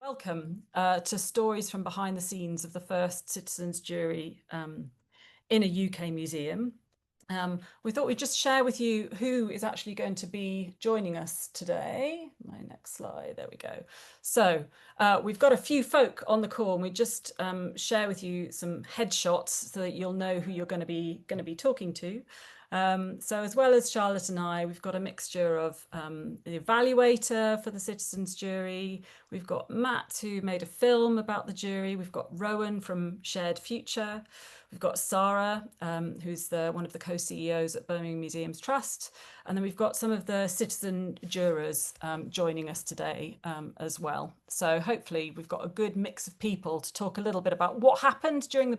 Welcome to Stories from Behind the Scenes of the first Citizens Jury in a UK museum. We thought we'd just share with you who is actually going to be joining us today. My next slide, there we go. So we've got a few folk on the call, and we just share with you some headshots so that you'll know who you're going to be talking to. So as well as Charlotte and I, we've got a mixture of the evaluator for the Citizens Jury. We've got Matt, who made a film about the jury. We've got Rowan from Shared Future. We've got Sarah, who's one of the co-CEOs at Birmingham Museums Trust. And then we've got some of the citizen jurors joining us today as well. So hopefully we've got a good mix of people to talk a little bit about what happened during the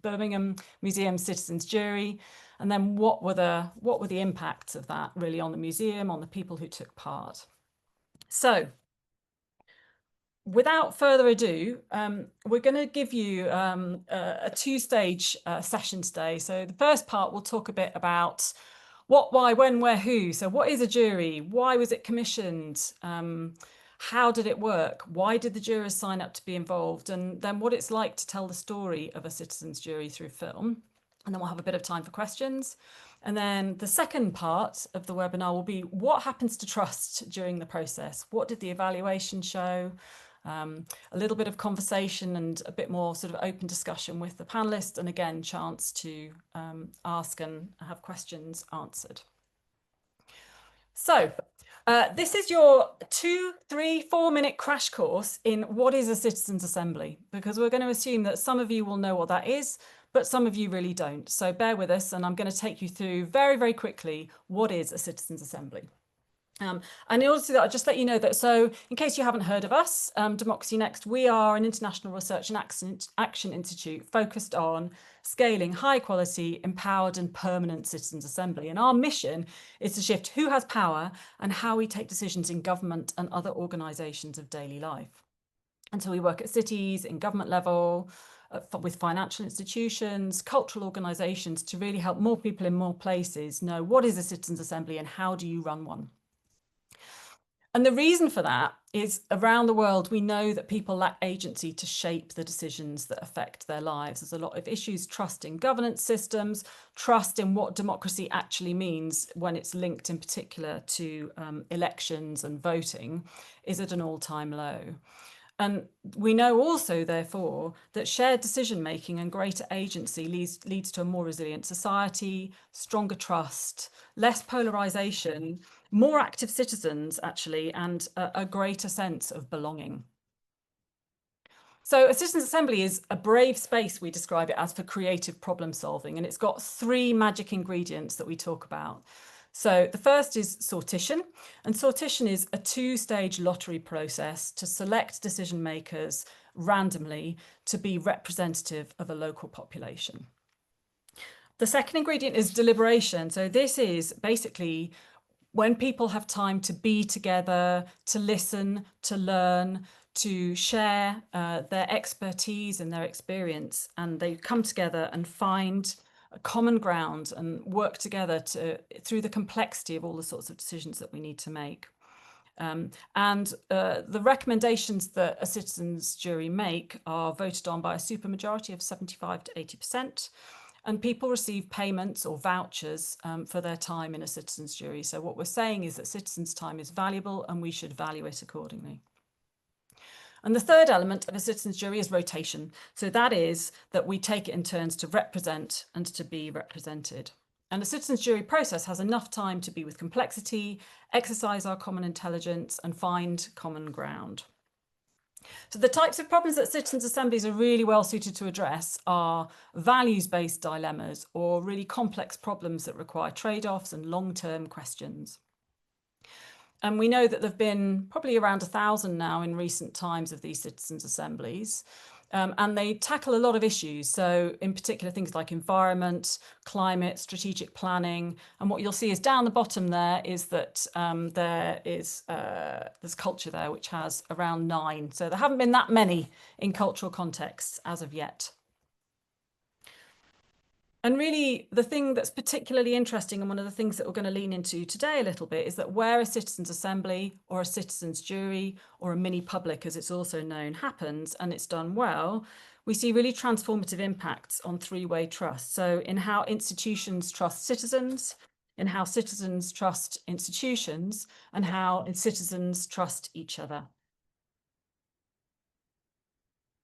Birmingham Museum Citizens Jury, and then what were the impacts of that really on the museum, on the people who took part. So without further ado, we're going to give you a two-stage session today. So the first part, we'll talk a bit about what, why, when, where, who. So what is a jury? Why was it commissioned? How did it work? Why did the jurors sign up to be involved? And then what it's like to tell the story of a citizens jury through film. And then we'll have a bit of time for questions. And then the second part of the webinar will be what happens to trust during the process? What did the evaluation show? A little bit of conversation and a bit more sort of open discussion with the panelists, and again, chance to ask and have questions answered. So this is your 2, 3, 4-minute crash course in what is a citizens' assembly, because we're going to assume that some of you will know what that is, but some of you really don't. So bear with us, and I'm going to take you through very, very quickly what is a citizens' assembly. And in order to do that, I'll just let you know that, so in case you haven't heard of us, DemocracyNext, we are an international research and action institute focused on scaling high quality, empowered and permanent citizens' assembly. And our mission is to shift who has power and how we take decisions in government and other organisations of daily life. And so we work at cities, in government level, with financial institutions, cultural organisations, to really help more people in more places know what is a citizens' assembly and how do you run one. And the reason for that is around the world, we know that people lack agency to shape the decisions that affect their lives. There's a lot of issues, trust in governance systems, trust in what democracy actually means when it's linked in particular to elections and voting is at an all-time low. And we know also, therefore, that shared decision-making and greater agency leads to a more resilient society, stronger trust, less polarisation, more active citizens, actually, and a greater sense of belonging. So a citizens' assembly is a brave space, we describe it as, for creative problem solving, and it's got 3 magic ingredients that we talk about. So the first is sortition, and sortition is a 2-stage lottery process to select decision makers randomly to be representative of a local population. The second ingredient is deliberation. So this is basically when people have time to be together, to listen, to learn, to share their expertise and their experience, and they come together and find a common ground and work together through the complexity of all the sorts of decisions that we need to make. The recommendations that a citizens' jury make are voted on by a supermajority of 75 to 80%, and people receive payments or vouchers for their time in a citizens' jury. So what we're saying is that citizens' time is valuable and we should value it accordingly. And the third element of a citizens' jury is rotation. So that is that we take it in turns to represent and to be represented. And the citizens' jury process has enough time to be with complexity, exercise our common intelligence, and find common ground. So the types of problems that citizens' assemblies are really well suited to address are values-based dilemmas, or really complex problems that require trade-offs and long-term questions. And we know that there have been probably around 1,000 now in recent times of these citizens' assemblies. And they tackle a lot of issues. So in particular, things like environment, climate, strategic planning. And what you'll see is down the bottom there is that there's culture there, which has around 9. So there haven't been that many in cultural contexts as of yet. And really, the thing that's particularly interesting, and one of the things that we're going to lean into today a little bit, is that where a citizens' assembly or a citizens' jury or a mini public, as it's also known, happens and it's done well, we see really transformative impacts on three-way trust. So in how institutions trust citizens, in how citizens trust institutions, and how citizens trust each other.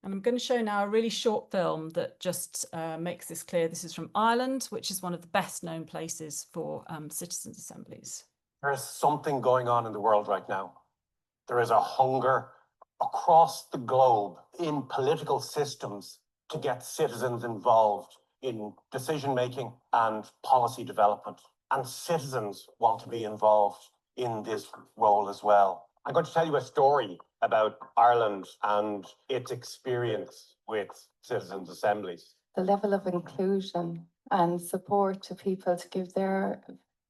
And I'm going to show now a really short film that just makes this clear. This is from Ireland, which is one of the best known places for citizens' assemblies. There is something going on in the world right now. There is a hunger across the globe in political systems to get citizens involved in decision-making and policy development. And citizens want to be involved in this role as well. I'm going to tell you a story about Ireland and its experience with citizens' assemblies. The level of inclusion and support to people to give their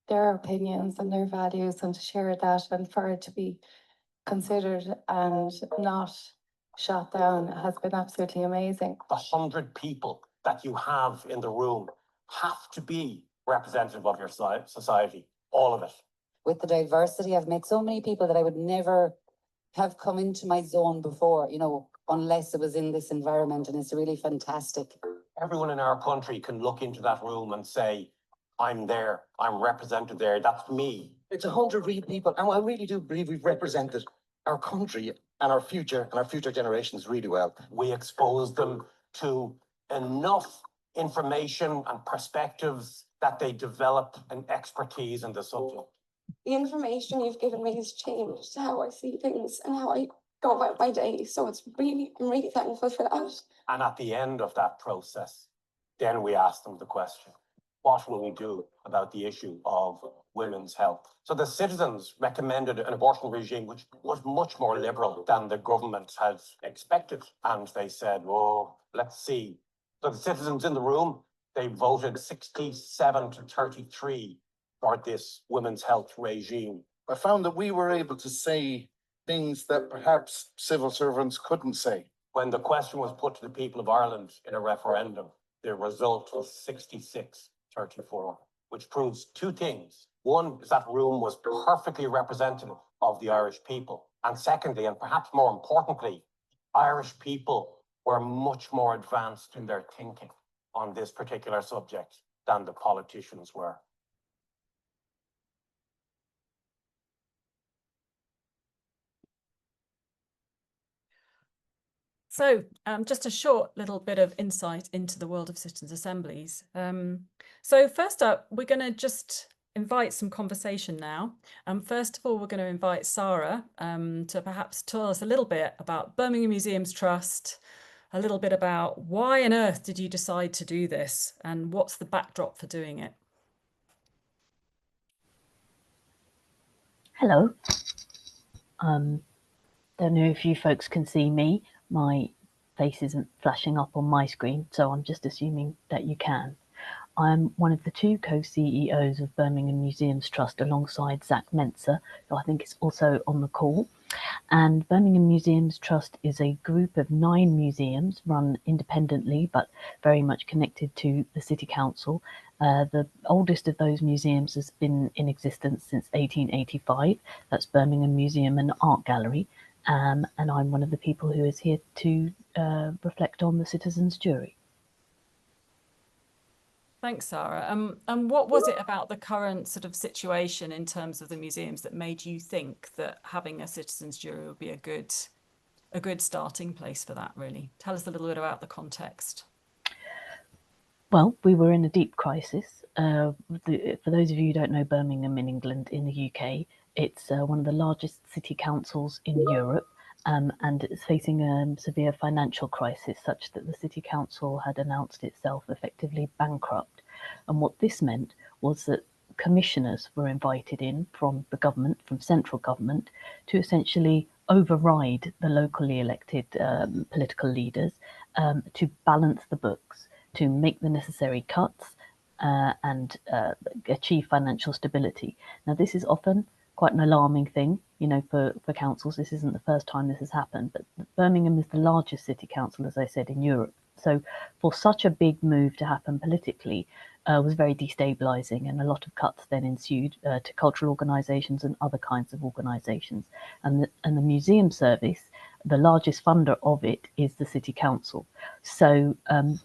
opinions and their values and to share that, and for it to be considered and not shot down, has been absolutely amazing. The 100 people that you have in the room have to be representative of your society, all of it. With the diversity, I've met so many people that I would never have come into my zone before, you know, unless it was in this environment, and it's really fantastic. Everyone in our country can look into that room and say, I'm there, I'm represented there, that's me. It's 100 real people, and I really do believe we've represented our country and our future generations really well. We expose them to enough information and perspectives that they develop an expertise in the subject. The information you've given me has changed how I see things and how I go about my day. So I'm really thankful for that. And at the end of that process, then we ask them the question, what will we do about the issue of women's health? So the citizens recommended an abortion regime which was much more liberal than the government had expected. And they said, oh, let's see. So the citizens in the room, they voted 67 to 33 for this women's health regime. I found that we were able to say things that perhaps civil servants couldn't say. When the question was put to the people of Ireland in a referendum, the result was 66-34, which proves two things. One is that room was perfectly representative of the Irish people. And secondly, and perhaps more importantly, Irish people were much more advanced in their thinking on this particular subject than the politicians were. So just a short little bit of insight into the world of citizens' assemblies. So first up, we're going to just invite some conversation now. First of all, we're going to invite Sarah to perhaps tell us a little bit about Birmingham Museums Trust, a little bit about why on earth did you decide to do this and what's the backdrop for doing it? Hello. Don't know if you folks can see me. My face isn't flashing up on my screen, so I'm just assuming that you can. I'm one of the two co-CEOs of Birmingham Museums Trust alongside Zach Menser, who I think is also on the call. And Birmingham Museums Trust is a group of 9 museums run independently but very much connected to the City Council. The oldest of those museums has been in existence since 1885. That's Birmingham Museum and Art Gallery. And I'm one of the people who is here to reflect on the citizens' jury. Thanks, Sarah. And what was it about the current sort of situation in terms of the museums that made you think that having a citizens' jury would be a good starting place for that, really? Tell us a little bit about the context. Well, we were in a deep crisis. For those of you who don't know Birmingham in England, in the UK, it's one of the largest city councils in Europe, and it's facing a severe financial crisis such that the City Council had announced itself effectively bankrupt. And what this meant was that commissioners were invited in from the government, from central government, to essentially override the locally elected political leaders, to balance the books, to make the necessary cuts and achieve financial stability. Now, this is often quite an alarming thing, you know, for councils. This isn't the first time this has happened, but Birmingham is the largest city council, as I said, in Europe. So for such a big move to happen politically, was very destabilizing, and a lot of cuts then ensued to cultural organisations and other kinds of organisations. And the museum service, the largest funder of it is the city council. So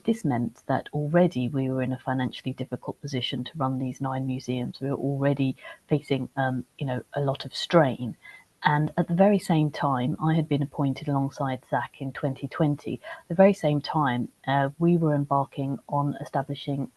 this meant that already we were in a financially difficult position to run these 9 museums. We were already facing, you know, a lot of strain. And at the very same time, I had been appointed alongside Zach in 2020. At the very same time, we were embarking on establishing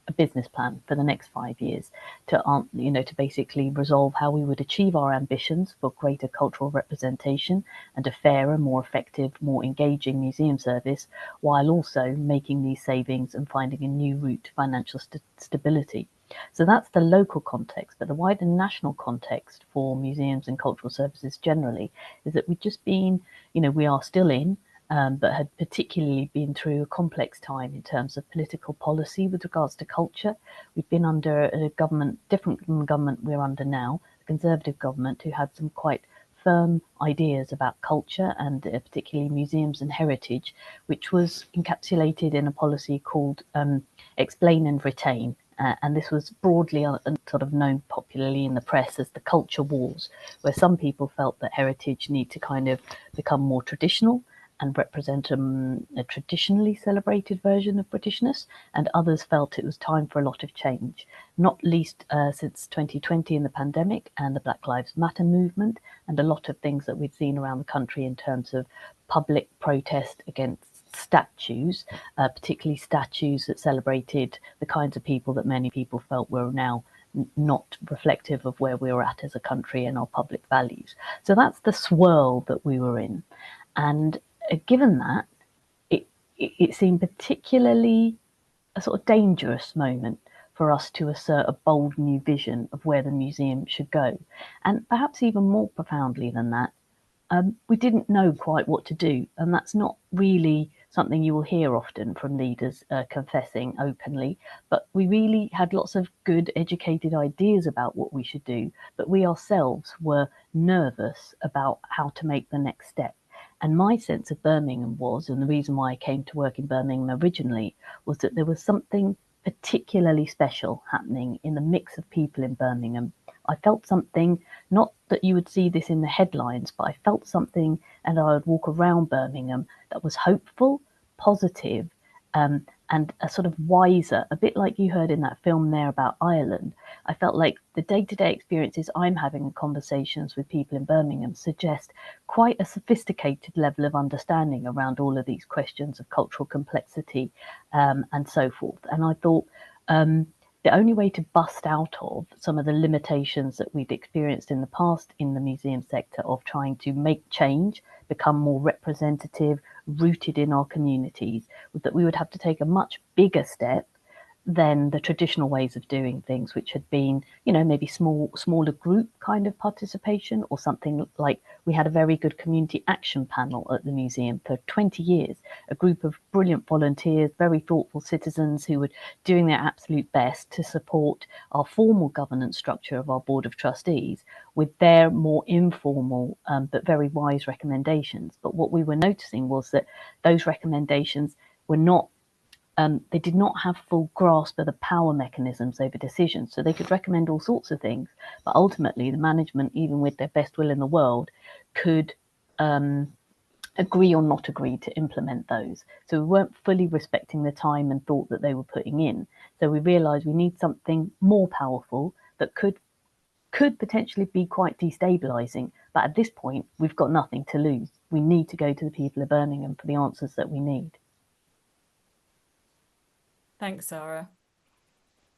a business plan for the next 5 years to, you know, to basically resolve how we would achieve our ambitions for greater cultural representation and a fairer, more effective, more engaging museum service, while also making these savings and finding a new route to financial stability. So that's the local context, but the wider national context for museums and cultural services generally is that we've just been, you know, we are still in, but had particularly been through a complex time in terms of political policy with regards to culture. We've been under a government, different from the government we're under now, a Conservative government who had some quite firm ideas about culture and particularly museums and heritage, which was encapsulated in a policy called Explain and Retain. And this was broadly sort of known popularly in the press as the culture wars, where some people felt that heritage need to kind of become more traditional and represent a traditionally celebrated version of Britishness, and others felt it was time for a lot of change, not least since 2020 in the pandemic and the Black Lives Matter movement, and a lot of things that we've seen around the country in terms of public protest against statues, particularly statues that celebrated the kinds of people that many people felt were now not reflective of where we were at as a country and our public values. So that's the swirl that we were in. And given that, it seemed particularly a sort of dangerous moment for us to assert a bold new vision of where the museum should go. And perhaps even more profoundly than that, we didn't know quite what to do, and that's not really something you will hear often from leaders confessing openly, but we really had lots of good educated ideas about what we should do, but we ourselves were nervous about how to make the next step. And my sense of Birmingham was, and the reason why I came to work in Birmingham originally, was that there was something particularly special happening in the mix of people in Birmingham. I felt something, not that you would see this in the headlines, but I felt something, and I would walk around Birmingham, that was hopeful, positive, and a sort of wiser, a bit like you heard in that film there about Ireland. I felt like the day-to-day experiences I'm having in conversations with people in Birmingham suggest quite a sophisticated level of understanding around all of these questions of cultural complexity and so forth. And I thought the only way to bust out of some of the limitations that we'd experienced in the past in the museum sector of trying to make change, become more representative, rooted in our communities, was that we would have to take a much bigger step than the traditional ways of doing things, which had been, you know, maybe smaller group kind of participation, or something like we had a very good community action panel at the museum for 20 years, a group of brilliant volunteers, very thoughtful citizens who were doing their absolute best to support our formal governance structure of our board of trustees with their more informal but very wise recommendations. But what we were noticing was that those recommendations were not they did not have full grasp of the power mechanisms over decisions. So they could recommend all sorts of things, but ultimately the management, even with their best will in the world, could agree or not agree to implement those. So we weren't fully respecting the time and thought that they were putting in. So we realised we need something more powerful that could potentially be quite destabilising. But at this point, we've got nothing to lose. We need to go to the people of Birmingham for the answers that we need. Thanks, Sarah.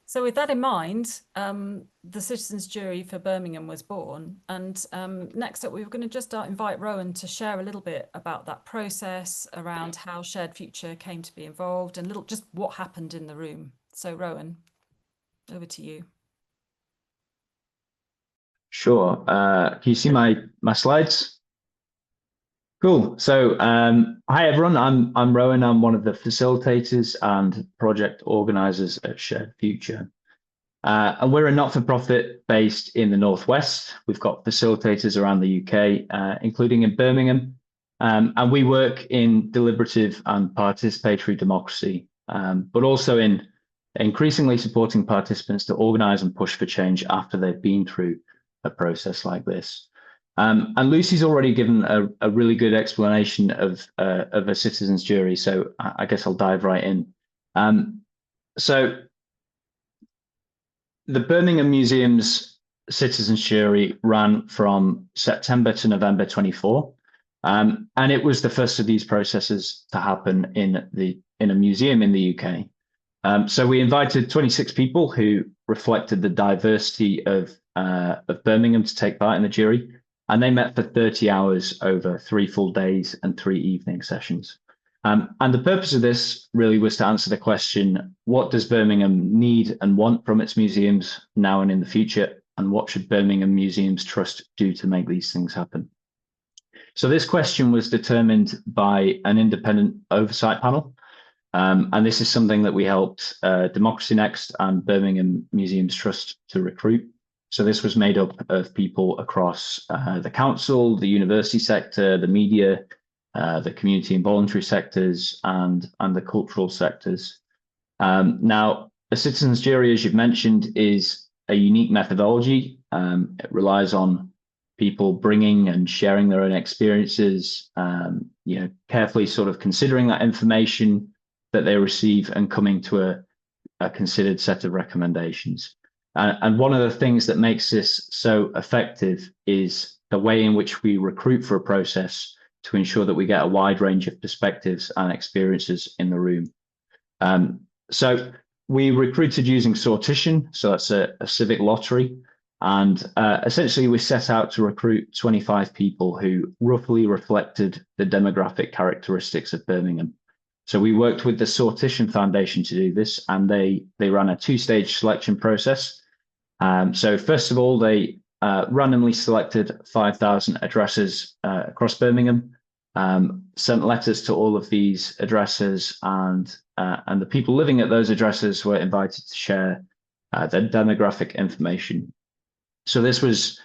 So with that in mind, the Citizens Jury for Birmingham was born. And next up, we were going to just invite Rowan to share a little bit about that process, around how Shared Future came to be involved, and just what happened in the room. So Rowan, over to you. Sure. Can you see my slides? Cool. So hi everyone, I'm Rowan. I'm one of the facilitators and project organisers at Shared Future. And we're a not-for-profit based in the Northwest. We've got facilitators around the UK, including in Birmingham. And we work in deliberative and participatory democracy, but also in increasingly supporting participants to organise and push for change after they've been through a process like this. And Lucy's already given a really good explanation of a citizens' jury, so I guess I'll dive right in. So the Birmingham Museums Citizens' Jury ran from September to November 24, and it was the first of these processes to happen in a museum in the UK. So we invited 26 people who reflected the diversity of Birmingham to take part in the jury, and they met for 30 hours over 3 full days and 3 evening sessions. And the purpose of this really was to answer the question, what does Birmingham need and want from its museums now and in the future? And what should Birmingham Museums Trust do to make these things happen? So this question was determined by an independent oversight panel. And this is something that we helped DemocracyNext and Birmingham Museums Trust to recruit. So this was made up of people across the council, the university sector, the media, the community and voluntary sectors, and the cultural sectors. Now, a citizens' jury, as you've mentioned, is a unique methodology. It relies on people bringing and sharing their own experiences, carefully sort of considering that information that they receive and coming to a considered set of recommendations. And one of the things that makes this so effective is the way in which we recruit for a process to ensure that we get a wide range of perspectives and experiences in the room. So we recruited using sortition, so that's a civic lottery, and essentially we set out to recruit 25 people who roughly reflected the demographic characteristics of Birmingham. So we worked with the Sortition Foundation to do this, and they ran a 2-stage selection process. So first of all, they randomly selected 5,000 addresses across Birmingham, sent letters to all of these addresses, and the people living at those addresses were invited to share their demographic information. So this was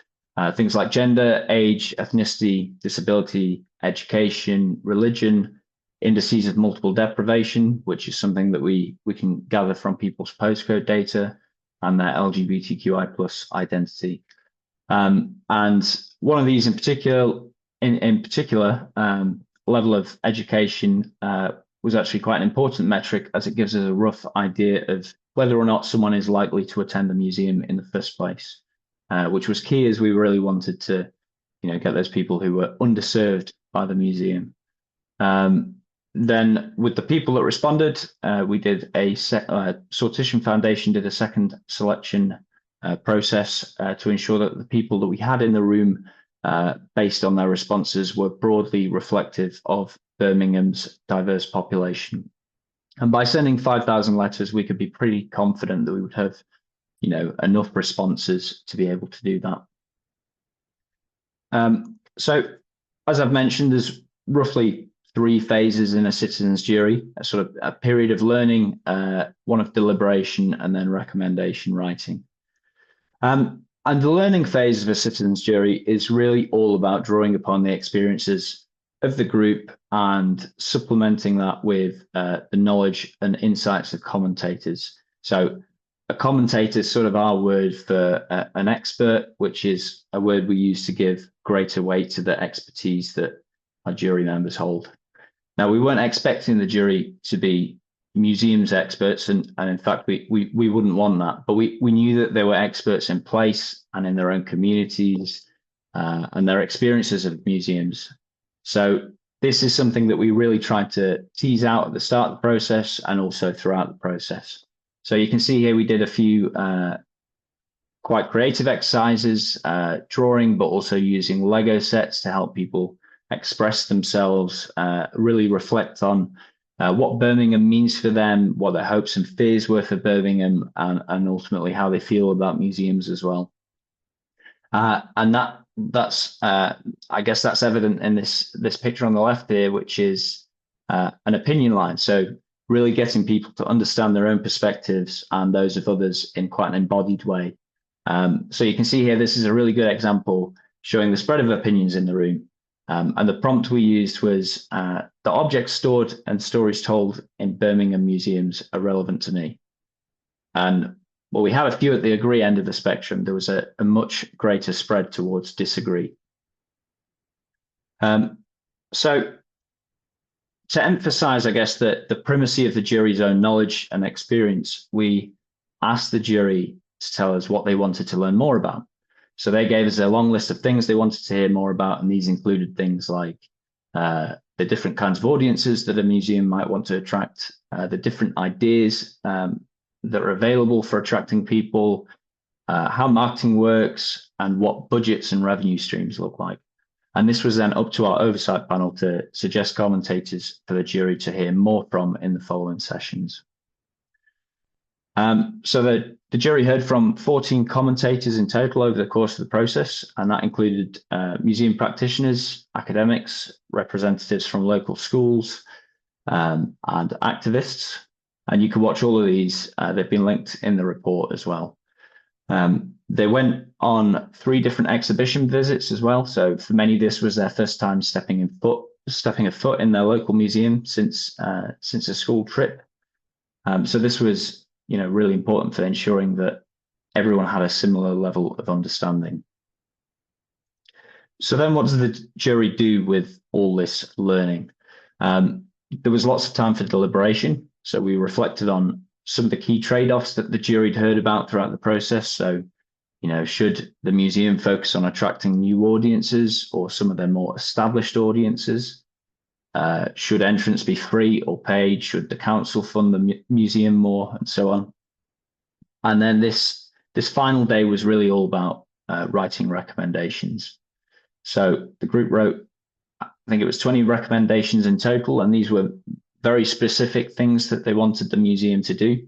things like gender, age, ethnicity, disability, education, religion, indices of multiple deprivation, which is something that we can gather from people's postcode data, and their LGBTQI+ identity. And one of these in particular, level of education was actually quite an important metric, as it gives us a rough idea of whether or not someone is likely to attend the museum in the first place, which was key, as we really wanted to, get those people who were underserved by the museum. Then with the people that responded, we did Sortition Foundation did a second selection process to ensure that the people that we had in the room, based on their responses, were broadly reflective of Birmingham's diverse population. And by sending 5,000 letters, we could be pretty confident that we would have, enough responses to be able to do that. So, as I've mentioned, there's roughly 3 phases in a citizens' jury: a sort of a period of learning, one of deliberation, and then recommendation writing. And the learning phase of a citizens' jury is really all about drawing upon the experiences of the group and supplementing that with the knowledge and insights of commentators. So a commentator is sort of our word for an expert, which is a word we use to give greater weight to the expertise that our jury members hold. Now, we weren't expecting the jury to be museums experts, and in fact, we wouldn't want that, but we knew that there were experts in place and in their own communities and their experiences of museums. So this is something that we really tried to tease out at the start of the process and also throughout the process. So you can see here we did a few quite creative exercises, drawing, but also using Lego sets to help people express themselves, really reflect on what Birmingham means for them, what their hopes and fears were for Birmingham, and ultimately how they feel about museums as well. And that's I guess that's evident in this picture on the left here, which is an opinion line. So really getting people to understand their own perspectives and those of others in quite an embodied way. So you can see here, this is a really good example showing the spread of opinions in the room. And the prompt we used was, the objects stored and stories told in Birmingham museums are relevant to me. And well, we had a few at the agree end of the spectrum. There was a much greater spread towards disagree. So to emphasize, I guess, that the primacy of the jury's own knowledge and experience, we asked the jury to tell us what they wanted to learn more about. So they gave us a long list of things they wanted to hear more about, and these included things like the different kinds of audiences that a museum might want to attract, the different ideas that are available for attracting people, how marketing works, and what budgets and revenue streams look like. And this was then up to our oversight panel to suggest commentators for the jury to hear more from in the following sessions. So the jury heard from 14 commentators in total over the course of the process, and that included museum practitioners, academics, representatives from local schools, and activists. And you can watch all of these. They've been linked in the report as well. They went on 3 different exhibition visits as well. So for many, this was their first time stepping a foot in their local museum since a school trip. So this was, really important for ensuring that everyone had a similar level of understanding. So then what does the jury do with all this learning? There was lots of time for deliberation. So we reflected on some of the key trade-offs that the jury had heard about throughout the process. So, should the museum focus on attracting new audiences or some of their more established audiences? Should entrance be free or paid? Should the council fund the museum more, and so on? And then this final day was really all about writing recommendations. So the group wrote, I think it was 20 recommendations in total, and these were very specific things that they wanted the museum to do.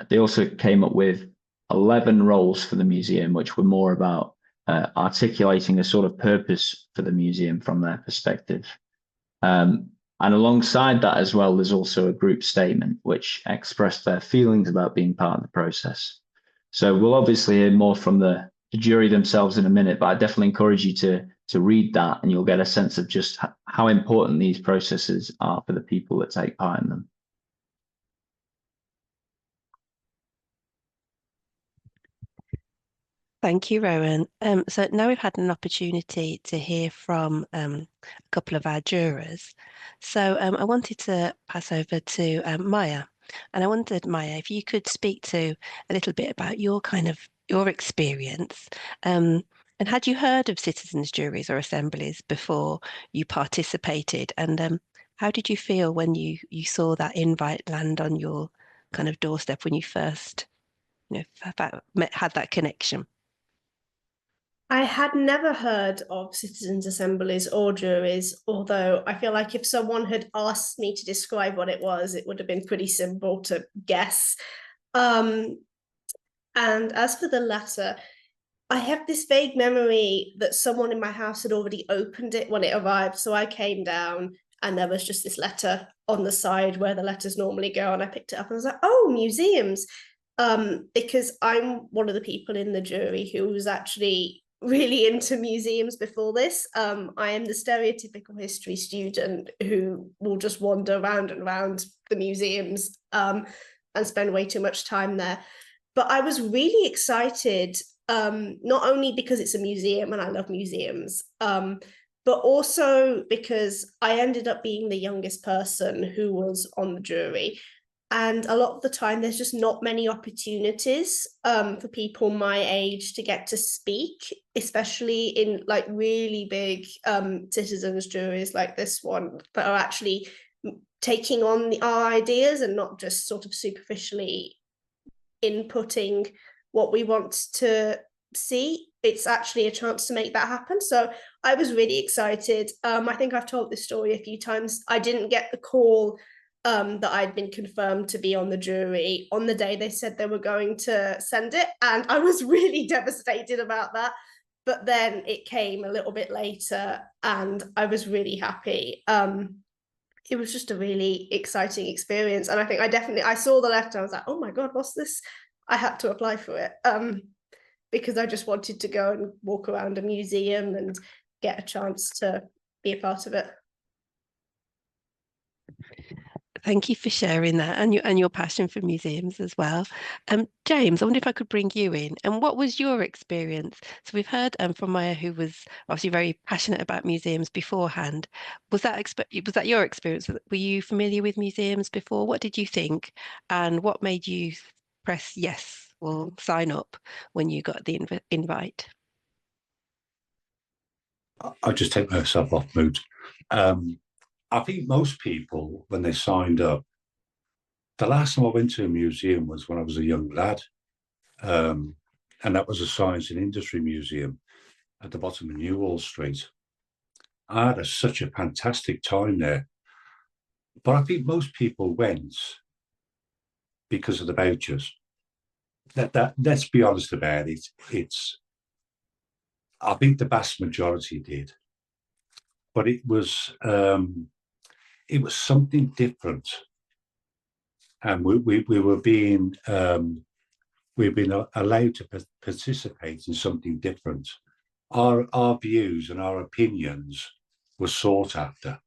They also came up with 11 roles for the museum, which were more about articulating a sort of purpose for the museum from their perspective. And alongside that as well, there's also a group statement which expressed their feelings about being part of the process. So we'll obviously hear more from the jury themselves in a minute, but I definitely encourage you to read that, and you'll get a sense of just how important these processes are for the people that take part in them. Thank you, Rowan. So now we've had an opportunity to hear from a couple of our jurors. So I wanted to pass over to Maya, and I wondered, Maya, if you could speak to a little bit about your experience. And had you heard of citizens' juries or assemblies before you participated? And how did you feel when you saw that invite land on your kind of doorstep when you first, had that connection? I had never heard of citizens' assemblies or juries, although I feel like if someone had asked me to describe what it was, it would have been pretty simple to guess. And as for the letter, I have this vague memory that someone in my house had already opened it when it arrived. So I came down and there was just this letter on the side where the letters normally go. And I picked it up and I was like, oh, museums. Because I'm one of the people in the jury who was actually really into museums before this. I am the stereotypical history student who will just wander around and around the museums and spend way too much time there. But I was really excited, not only because it's a museum and I love museums, but also because I ended up being the youngest person who was on the jury. And a lot of the time, there's just not many opportunities for people my age to get to speak, especially in like really big citizens' juries like this one that are actually taking on our ideas and not just sort of superficially inputting what we want to see. It's actually a chance to make that happen. So I was really excited. I think I've told this story a few times. I didn't get the call that I'd been confirmed to be on the jury on the day they said they were going to send it, and I was really devastated about that. But then it came a little bit later and I was really happy. It was just a really exciting experience, and I think I saw the letter, I was like, oh my god, what's this? I had to apply for it because I just wanted to go and walk around a museum and get a chance to be a part of it. Thank you for sharing that and your passion for museums as well. James, I wonder if I could bring you in. And what was your experience? So we've heard from Maya, who was obviously very passionate about museums beforehand. Was that your experience? Were you familiar with museums before? What did you think? And what made you press yes or sign up when you got the invite? I'll just take myself off mute. I think most people, when they signed up, the last time I went to a museum was when I was a young lad. And that was a Science and Industry Museum at the bottom of Newhall Street. I had such a fantastic time there. But I think most people went because of the vouchers. Let's be honest about it. I think the vast majority did. But it was something different. And we've been allowed to participate in something different. Our views and our opinions were sought after.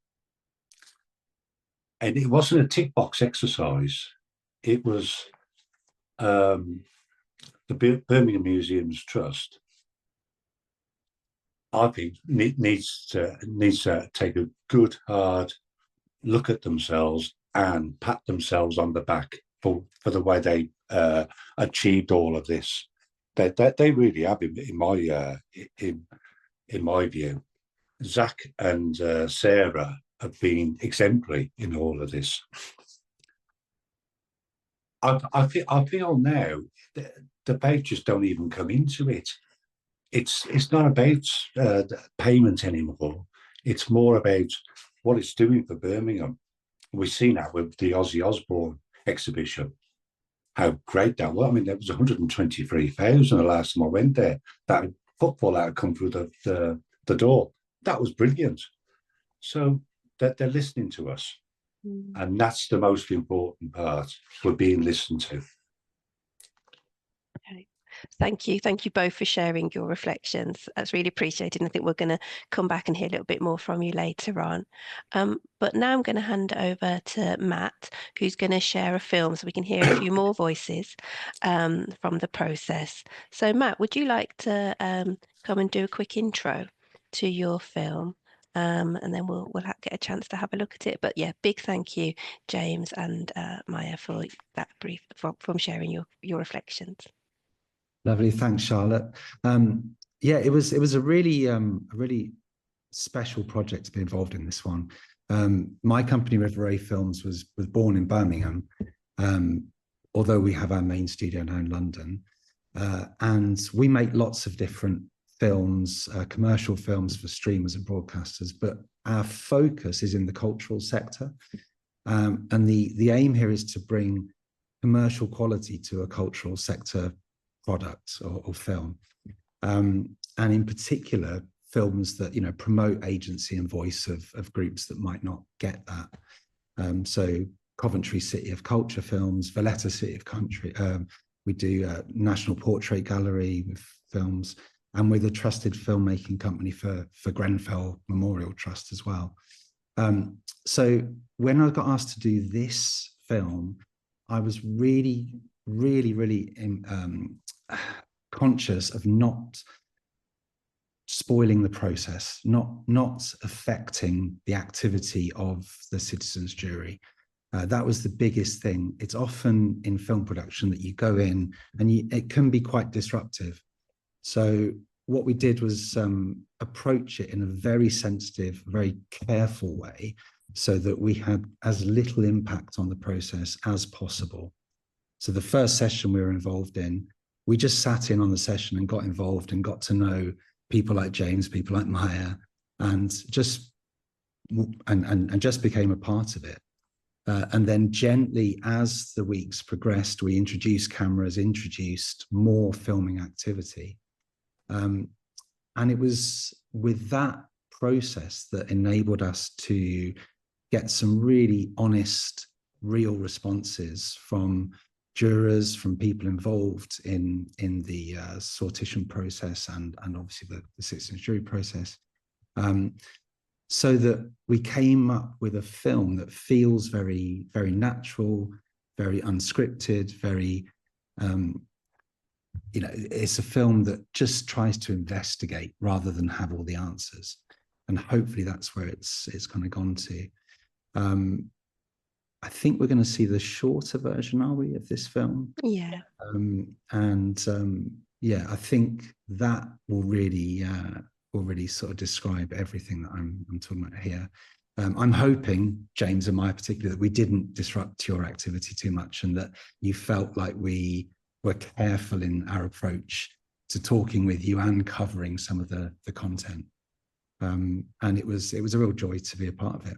And it wasn't a tick box exercise. It was the Birmingham Museums Trust, I think, needs to take a good, hard look at themselves and pat themselves on the back for the way they achieved all of this. They really have, in my view. Zach and Sarah have been exemplary in all of this. I feel now the vouchers don't even come into it. It's not about payment anymore. It's more about what it's doing for Birmingham. We've seen that with the Ozzy Osbourne exhibition, how great that was. I mean, there was 123,000 the last time I went there. That football that had come through the door. That was brilliant. So that they're listening to us. And that's the most important part. We're being listened to. Okay. Thank you both for sharing your reflections. That's really appreciated. And I think we're going to come back and hear a little bit more from you later on. But now I'm going to hand over to Matt, who's going to share a film so we can hear a few more voices from the process. So Matt, would you like to come and do a quick intro to your film? And then we'll get a chance to have a look at it. But yeah, big thank you, James and Maya, for that brief from sharing your reflections. Lovely, thanks, Charlotte. Yeah, it was a really special project to be involved in this one. My company, River Ray Films, was born in Birmingham, although we have our main studio now in London, and we make lots of different films, commercial films for streamers and broadcasters, but our focus is in the cultural sector, and the aim here is to bring commercial quality to a cultural sector product or film, and in particular films that promote agency and voice of groups that might not get that. So Coventry City of Culture films, Valletta City of Country, we do a National Portrait Gallery with films, and we're the trusted filmmaking company for Grenfell Memorial Trust as well. So when I got asked to do this film, I was really conscious of not spoiling the process, not affecting the activity of the citizens' jury. That was the biggest thing. It's often in film production that you go in and it can be quite disruptive. So what we did was approach it in a very sensitive, very careful way so that we had as little impact on the process as possible. So the first session we were involved in, we just sat in on the session and got involved and got to know people like James, people like Maya, and just became a part of it. And then gently, as the weeks progressed, we introduced cameras, introduced more filming activity. And it was with that process that enabled us to get some really honest, real responses from jurors, from people involved in the sortition process and obviously the citizens jury process. so that we came up with a film that feels very, very natural, very unscripted, very, you know, it's a film that just tries to investigate rather than have all the answers. And hopefully that's where it's kind of gone to. I think we're going to see the shorter version, are we, of this film? Yeah. Yeah, I think that will really sort of describe everything that I'm talking about here. I'm hoping, James and Maya particularly, that we didn't disrupt your activity too much and that you felt like we were careful in our approach to talking with you and covering some of the content. And it was a real joy to be a part of it.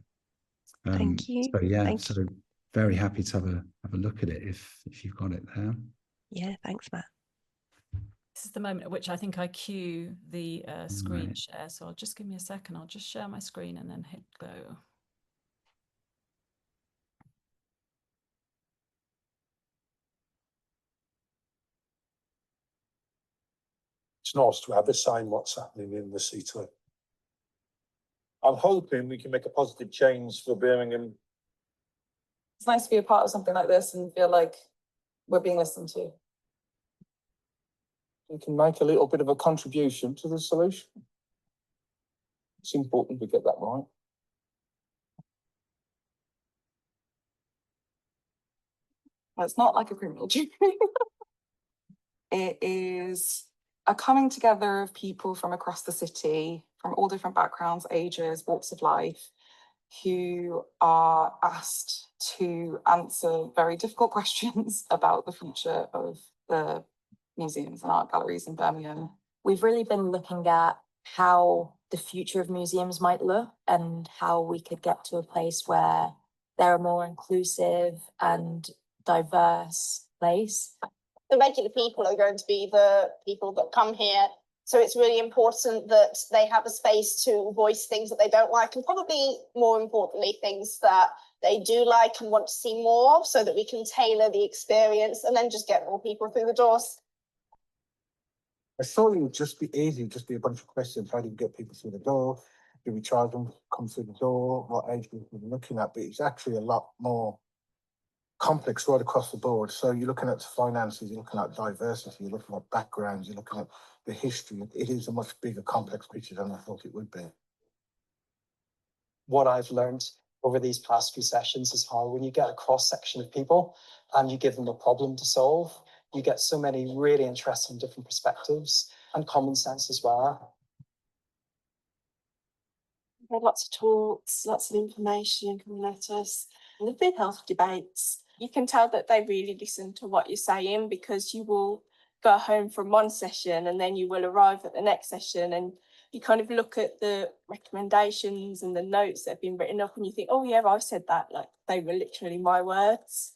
Thank you. So yeah, Thank you. very happy to have a look at it if you've got it there. Yeah, thanks, Matt. This is the moment at which I think I cue the screen Right. share. So I'll just give me a second. I'll just share my screen and then hit go. It's nice to have a say in what's happening in the city. I'm hoping we can make a positive change for Birmingham. It's nice to be a part of something like this and feel like we're being listened to. We can make a little bit of a contribution to the solution. It's important we get that right. Well, it's not like a criminal jury. It is a coming together of people from across the city, from all different backgrounds, ages, walks of life, who are asked to answer very difficult questions about the future of the museums and art galleries in Birmingham. We've really been looking at how the future of museums might look and how we could get to a place where they're a more inclusive and diverse place. The regular people are going to be the people that come here. So it's really important that they have a space to voice things that they don't like, and probably more importantly, things that they do like and want to see more of, so that we can tailor the experience and then just get more people through the doors. I thought it would just be easy, just be a bunch of questions. How do we get people through the door? Do we charge them to come through the door? What age group are we looking at? But it's actually a lot more complex right across the board. So you're looking at finances, you're looking at diversity, you're looking at backgrounds, you're looking at the history. It is a much bigger, complex picture than I thought it would be. What I've learned over these past few sessions is how when you get a cross-section of people and you give them a problem to solve, you get so many really interesting different perspectives and common sense as well. We had lots of talks, lots of information coming at us. And there've been healthy debates. You can tell that they really listen to what you're saying, because you will go home from one session and then you will arrive at the next session and you kind of look at the recommendations and the notes that have been written up and you think, oh yeah, I've said that, like they were literally my words.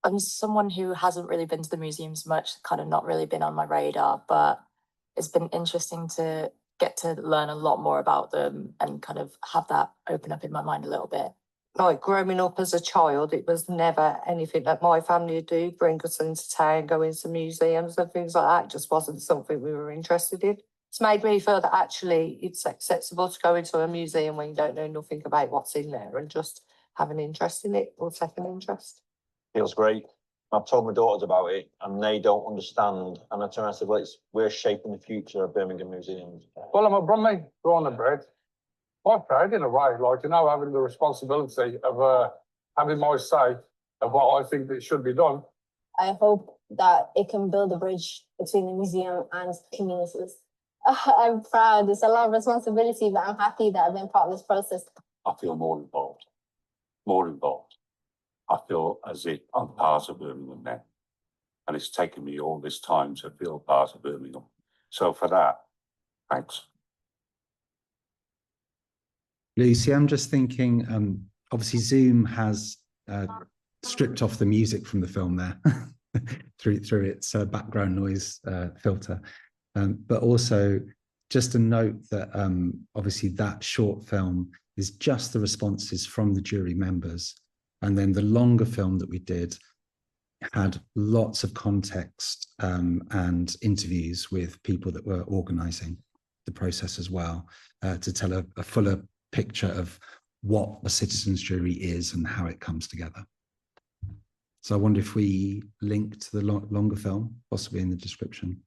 I'm someone who hasn't really been to the museums much, kind of not really been on my radar, but it's been interesting to get to learn a lot more about them and kind of have that open up in my mind a little bit. Like growing up as a child, it was never anything that my family would do, bring us into town, go into museums and things like that. It just wasn't something we were interested in. It's made me feel that actually it's acceptable to go into a museum when you don't know nothing about what's in there and just have an interest in it or take an interest. Feels great. I've told my daughters about it and they don't understand. And I turned and said, well, we're shaping the future of Birmingham Museums. Well, I'm a Brumley, born and bred. Quite proud in a way, like, you know, having the responsibility of having my say of what I think that should be done. I hope that it can build a bridge between the museum and communities. I'm proud. It's a lot of responsibility, but I'm happy that I've been part of this process. I feel more involved. I feel as if I'm part of Birmingham now. And it's taken me all this time to feel part of Birmingham. So for that, thanks. Lucy, I'm just thinking, obviously Zoom has stripped off the music from the film there through its background noise filter. But also just a note that obviously that short film is just the responses from the jury members. And then the longer film that we did had lots of context and interviews with people that were organising. the process as well, to tell a fuller picture of what a citizens jury is and how it comes together. So I wonder if we link to the longer film, possibly in the description.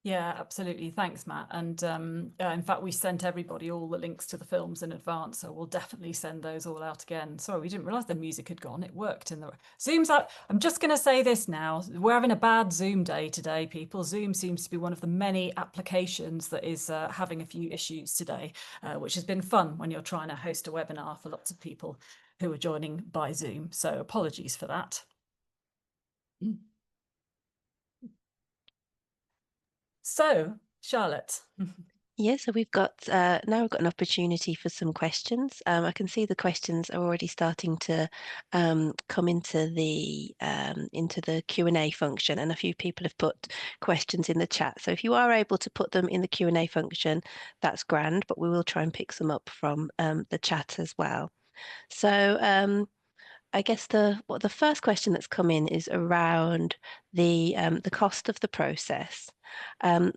Yeah, absolutely. Thanks, Matt. And in fact, we sent everybody all the links to the films in advance, so we'll definitely send those all out again. Sorry, we didn't realise the music had gone. It worked in the Zoom's out. I'm just going to say this now. We're having a bad Zoom day today, people. Zoom seems to be one of the many applications that is having a few issues today, which has been fun when you're trying to host a webinar for lots of people who are joining by Zoom. So apologies for that. So, Charlotte. Yeah, so we've got now we've got an opportunity for some questions. I can see the questions are already starting to come into the Q&A function, and a few people have put questions in the chat. So if you are able to put them in the Q&A function, that's grand, but we will try and pick some up from the chat as well. So I guess the first question that's come in is around the cost of the process. I'm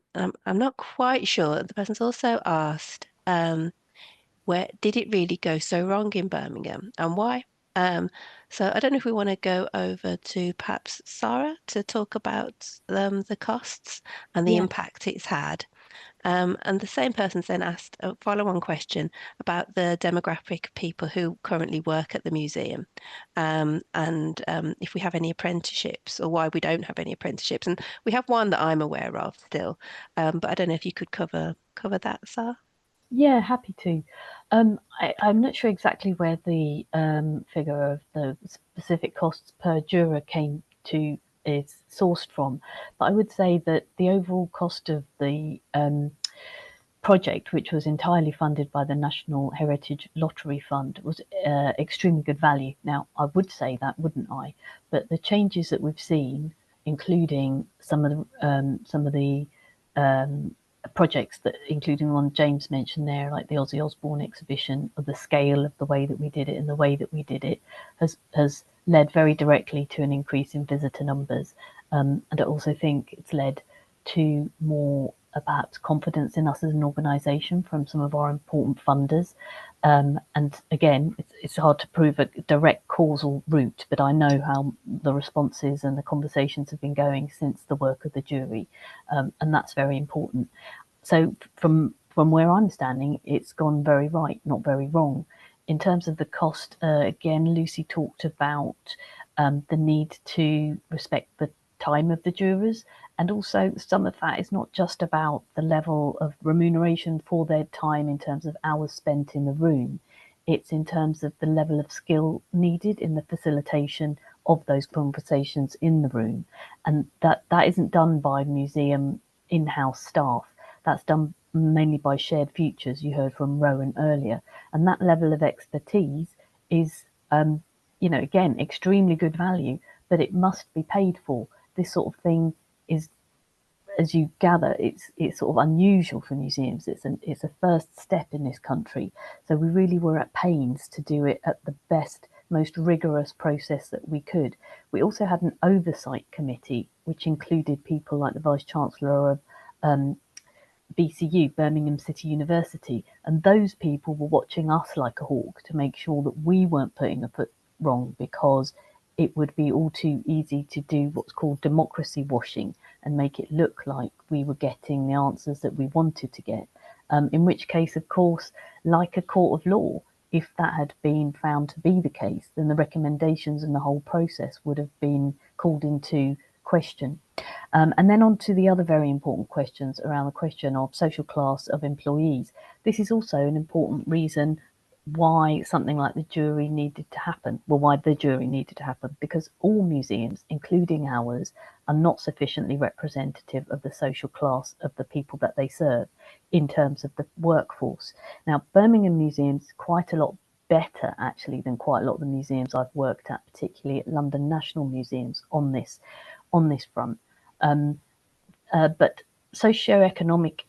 not quite sure. The person's also asked, where did it really go so wrong in Birmingham and why? So I don't know if we want to go over to perhaps Sarah to talk about the costs and the impact it's had. And the same person's then asked a follow-on question about the demographic of people who currently work at the museum, and if we have any apprenticeships or why we don't have any apprenticeships. And we have one that I'm aware of still, but I don't know if you could cover that, Sarah. Yeah, happy to. I'm not sure exactly where the figure of the specific costs per juror came to is sourced from, but I would say that the overall cost of the project, which was entirely funded by the National Heritage Lottery Fund, was extremely good value. Now, I would say that, wouldn't I? But the changes that we've seen, including some of the projects that, including one James mentioned there, like the Ozzy Osbourne exhibition, of the scale of the way that we did it and the way that we did it, has led very directly to an increase in visitor numbers. And I also think it's led to more perhaps confidence in us as an organisation from some of our important funders. And again, it's hard to prove a direct causal route, but I know how the responses and the conversations have been going since the work of the jury, and that's very important. So from where I'm standing, it's gone very right, not very wrong. In terms of the cost, again, Lucy talked about the need to respect the time of the jurors, and also some of that is not just about the level of remuneration for their time in terms of hours spent in the room, it's in terms of the level of skill needed in the facilitation of those conversations in the room, and that isn't done by museum in-house staff. That's done mainly by Shared Futures, you heard from Rowan earlier, and that level of expertise is again, extremely good value, but it must be paid for. This sort of thing is, as you gather, it's sort of unusual for museums. It's a first step in this country. So we really were at pains to do it at the best, most rigorous process that we could. We also had an oversight committee, which included people like the Vice Chancellor of BCU, Birmingham City University, and those people were watching us like a hawk to make sure that we weren't putting a foot wrong, because it would be all too easy to do what's called democracy washing and make it look like we were getting the answers that we wanted to get. In which case, of course, like a court of law, if that had been found to be the case, then the recommendations and the whole process would have been called into question. And then on to the other very important questions around the question of social class of employees. This is also an important reason why something like the jury needed to happen. Well, why the jury needed to happen, because all museums, including ours, are not sufficiently representative of the social class of the people that they serve in terms of the workforce. Now, Birmingham Museums quite a lot better actually than quite a lot of the museums I've worked at, particularly at London National Museums, on this front. But socioeconomic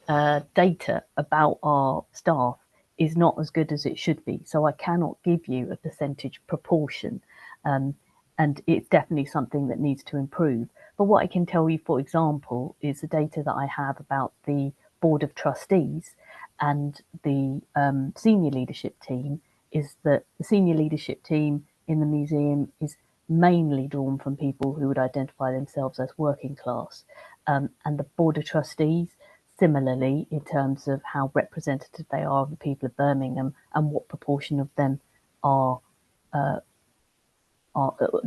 data about our staff is not as good as it should be. So I cannot give you a percentage proportion, and it's definitely something that needs to improve. But what I can tell you, for example, is the data that I have about the Board of Trustees and the senior leadership team is that the senior leadership team in the museum is mainly drawn from people who would identify themselves as working class, and the Board of Trustees similarly in terms of how representative they are of the people of Birmingham and what proportion of them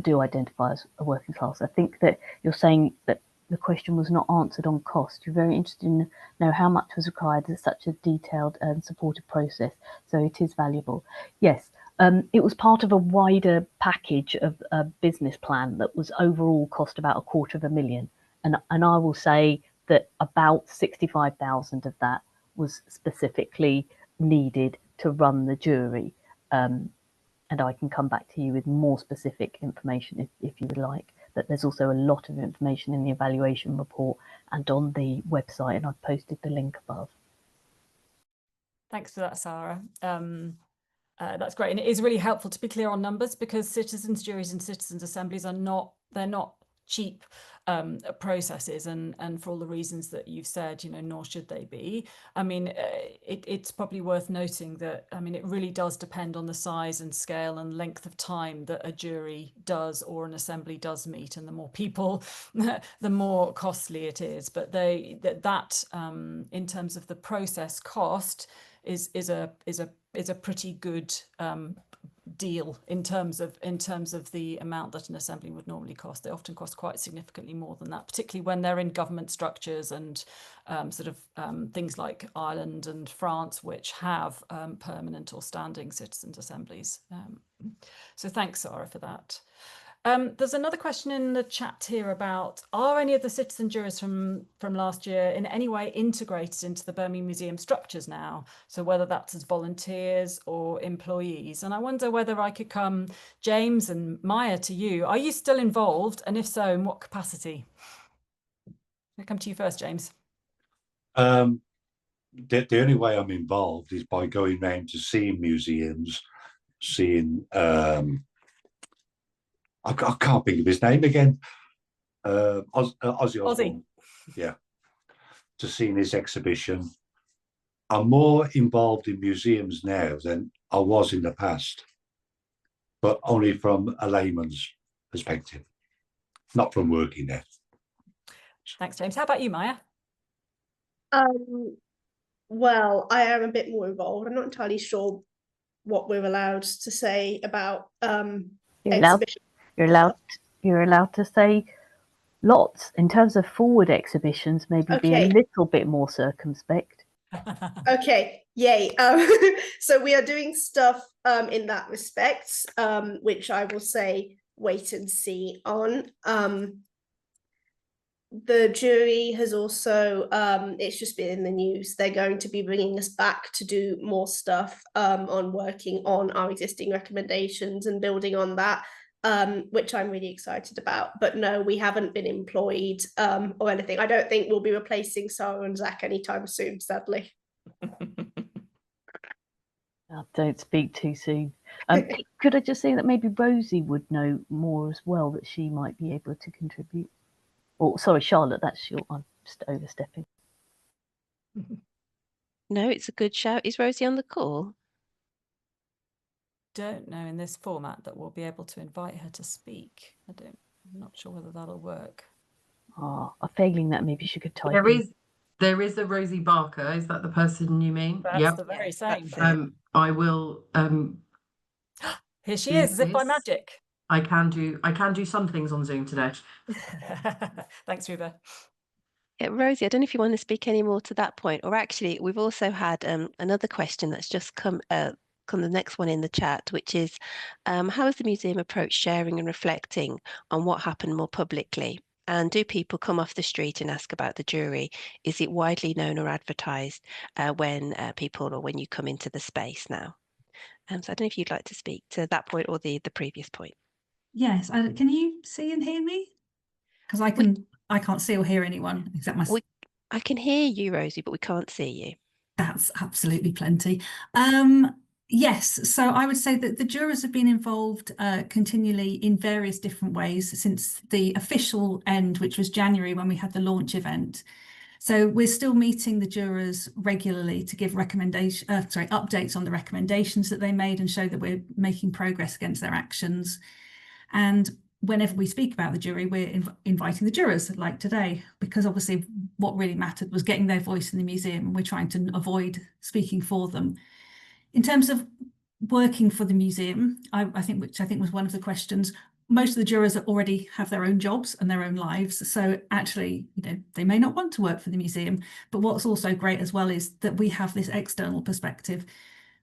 do identify as a working class. I think that you're saying that the question was not answered on cost. You're very interested in know how much was required in such a detailed and supportive process. So it is valuable. Yes, it was part of a wider package of a business plan that was overall cost about £250,000. And I will say that about 65,000 of that was specifically needed to run the jury. And I can come back to you with more specific information if you would like. But there's also a lot of information in the evaluation report and on the website, and I've posted the link above. Thanks for that, Sarah. That's great. And it is really helpful to be clear on numbers, because citizens' juries and citizens' assemblies are not cheap processes, and for all the reasons that you've said, nor should they be. I mean, it's probably worth noting that, it really does depend on the size and scale and length of time that a jury does or an assembly does meet, and the more people, the more costly it is. But that in terms of the process cost is a pretty good deal in terms of the amount that an assembly would normally cost. They often cost quite significantly more than that, particularly when they're in government structures and things like Ireland and France, which have permanent or standing citizens' assemblies. So thanks, Sarah, for that. There's another question in the chat here about, are any of the citizen jurors from last year in any way integrated into the Birmingham Museum structures now? So whether that's as volunteers or employees. And I wonder whether I could come, James and Maya, to you. Are you still involved? And if so, in what capacity? I'll come to you first, James. The only way I'm involved is by going round to seeing museums, seeing I can't think of his name again. Ozzy. Yeah. To seeing his exhibition. I'm more involved in museums now than I was in the past, but only from a layman's perspective, not from working there. Thanks, James. How about you, Maya? Well, I am a bit more involved. I'm not entirely sure what we're allowed to say about exhibitions. You're allowed to say lots. In terms of forward exhibitions, maybe be a little bit more circumspect. Okay, yay. So we are doing stuff in that respect, which I will say wait and see on. The jury has also, it's just been in the news, they're going to be bringing us back to do more stuff on working on our existing recommendations and building on that, which I'm really excited about. But no, we haven't been employed or anything. I don't think we'll be replacing Sarah and Zach anytime soon, sadly. Don't speak too soon. Could I just say that maybe Rosie would know more as well, that she might be able to contribute? Oh, sorry, Charlotte, that's your, I'm just overstepping. No, it's a good shout. Is Rosie on the call? Don't know in this format that we'll be able to invite her to speak. I'm not sure whether that'll work. Failing that, maybe she could type There is a Rosie Barker. Is that the person you mean? That's the very same. I will here she is, as if by magic. I can do some things on Zoom today. Thanks, Ruba. Yeah, Rosie, I don't know if you want to speak any more to that point, or actually we've also had another question that's just come the next one in the chat, which is how has the museum approached sharing and reflecting on what happened more publicly? And do people come off the street and ask about the jury? Is it widely known or advertised when you come into the space now? So I don't know if you'd like to speak to that point or the previous point. Yes, can you see and hear me? Because I can't see or hear anyone except myself. I can hear you, Rosie, but we can't see you. That's absolutely plenty. Yes, so I would say that the jurors have been involved continually in various different ways since the official end, which was January when we had the launch event. So we're still meeting the jurors regularly to give updates on the recommendations that they made and show that we're making progress against their actions. And whenever we speak about the jury, we're inviting the jurors, like today, because obviously what really mattered was getting their voice in the museum, and we're trying to avoid speaking for them. In terms of working for the museum, which I think was one of the questions, most of the jurors already have their own jobs and their own lives. So actually, they may not want to work for the museum. But what's also great as well is that we have this external perspective.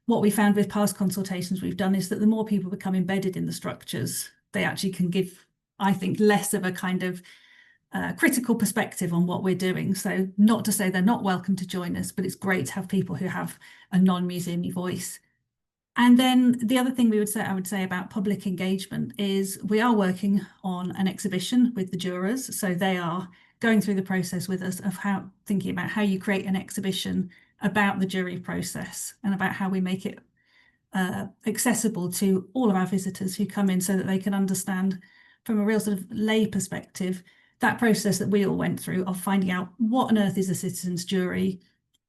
What we found with past consultations we've done is that the more people become embedded in the structures, they actually can give, I think, less of a kind of critical perspective on what we're doing. So not to say they're not welcome to join us, but it's great to have people who have a non-museum-y voice. And then the other thing I would say about public engagement is we are working on an exhibition with the jurors. So they are going through the process with us of thinking about how you create an exhibition about the jury process and about how we make it accessible to all of our visitors who come in, so that they can understand from a real sort of lay perspective that process that we all went through of finding out what on earth is a citizens' jury,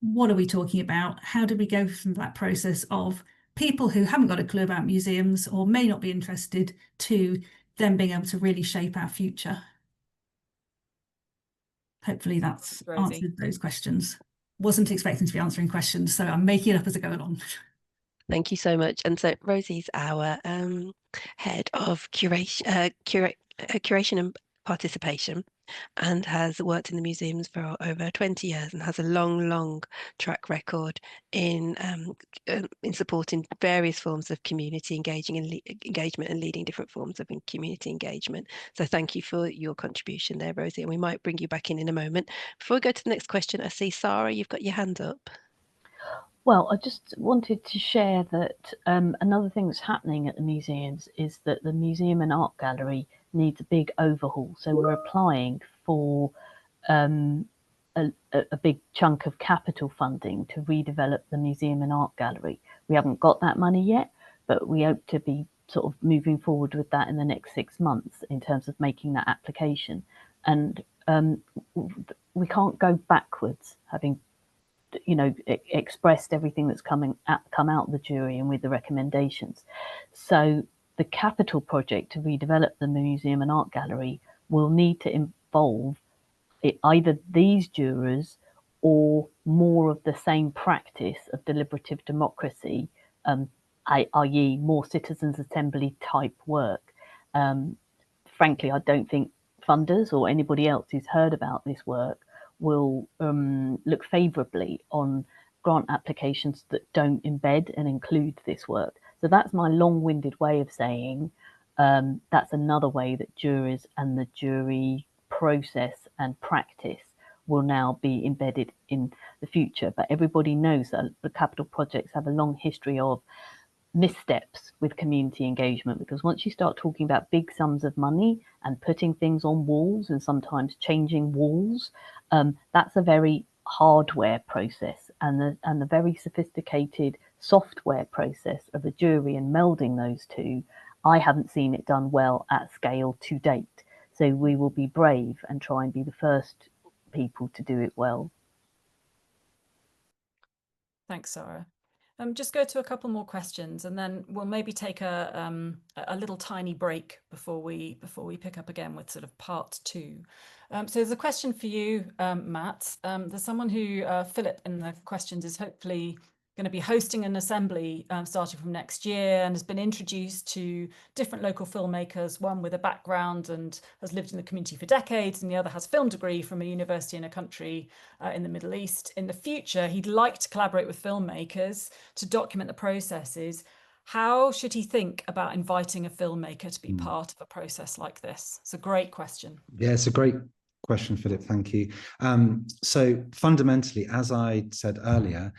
what are we talking about, how do we go from that process of people who haven't got a clue about museums or may not be interested to them being able to really shape our future. Hopefully that's answered those questions. Wasn't expecting to be answering questions, so I'm making it up as I go along. Thank you so much. And so Rosie's our head of curation and participation, and has worked in the museums for over 20 years and has a long track record in supporting various forms of community engagement and leading different forms of community engagement. So thank you for your contribution there, Rosie, and we might bring you back in a moment. Before we go to the next question, I see Sarah, you've got your hand up. Well, I just wanted to share that another thing that's happening at the museums is that the Museum and Art Gallery needs a big overhaul. So we're applying for a big chunk of capital funding to redevelop the Museum and Art Gallery. We haven't got that money yet, but we hope to be sort of moving forward with that in the next 6 months in terms of making that application. And we can't go backwards, having expressed everything that's come out of the jury and with the recommendations. So the capital project to redevelop the Museum and Art Gallery will need to involve either these jurors or more of the same practice of deliberative democracy, i.e. more citizens' assembly type work. Frankly, I don't think funders or anybody else who's heard about this work will look favourably on grant applications that don't embed and include this work. So that's my long-winded way of saying that's another way that jurors and the jury process and practice will now be embedded in the future. But everybody knows that the capital projects have a long history of missteps with community engagement, because once you start talking about big sums of money and putting things on walls and sometimes changing walls, that's a very hardware process, and the very sophisticated software process of a jury and melding those two, I haven't seen it done well at scale to date. So we will be brave and try and be the first people to do it well. Thanks, Sarah. Just go to a couple more questions, and then we'll maybe take a little tiny break before we pick up again with sort of part 2. So there's a question for you, Matt. There's someone who, Philip in the questions, is hopefully going to be hosting an assembly starting from next year, and has been introduced to different local filmmakers, one with a background and has lived in the community for decades, and the other has a film degree from a university in a country in the Middle East. In the future, he'd like to collaborate with filmmakers to document the processes. How should he think about inviting a filmmaker to be part of a process like this? It's a great question. Yeah, it's a great question, Philip. Thank you. So fundamentally, as I said earlier,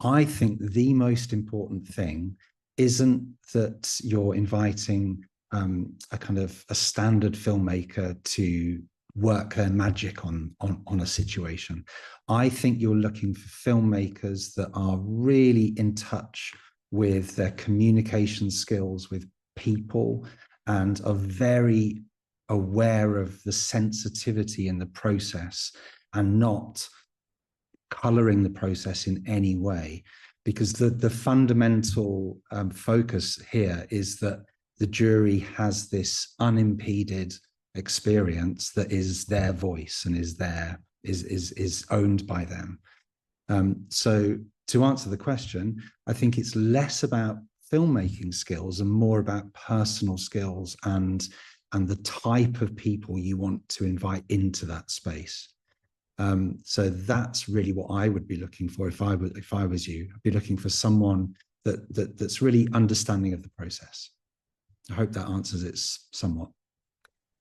I think the most important thing isn't that you're inviting a kind of a standard filmmaker to work their magic on a situation. I think you're looking for filmmakers that are really in touch with their communication skills with people and are very aware of the sensitivity in the process, and not colouring the process in any way, because the fundamental focus here is that the jury has this unimpeded experience that is their voice and is owned by them. So to answer the question, I think it's less about filmmaking skills and more about personal skills and the type of people you want to invite into that space. So that's really what I would be looking for if I was you. I'd be looking for someone that's really understanding of the process. I hope that answers it somewhat.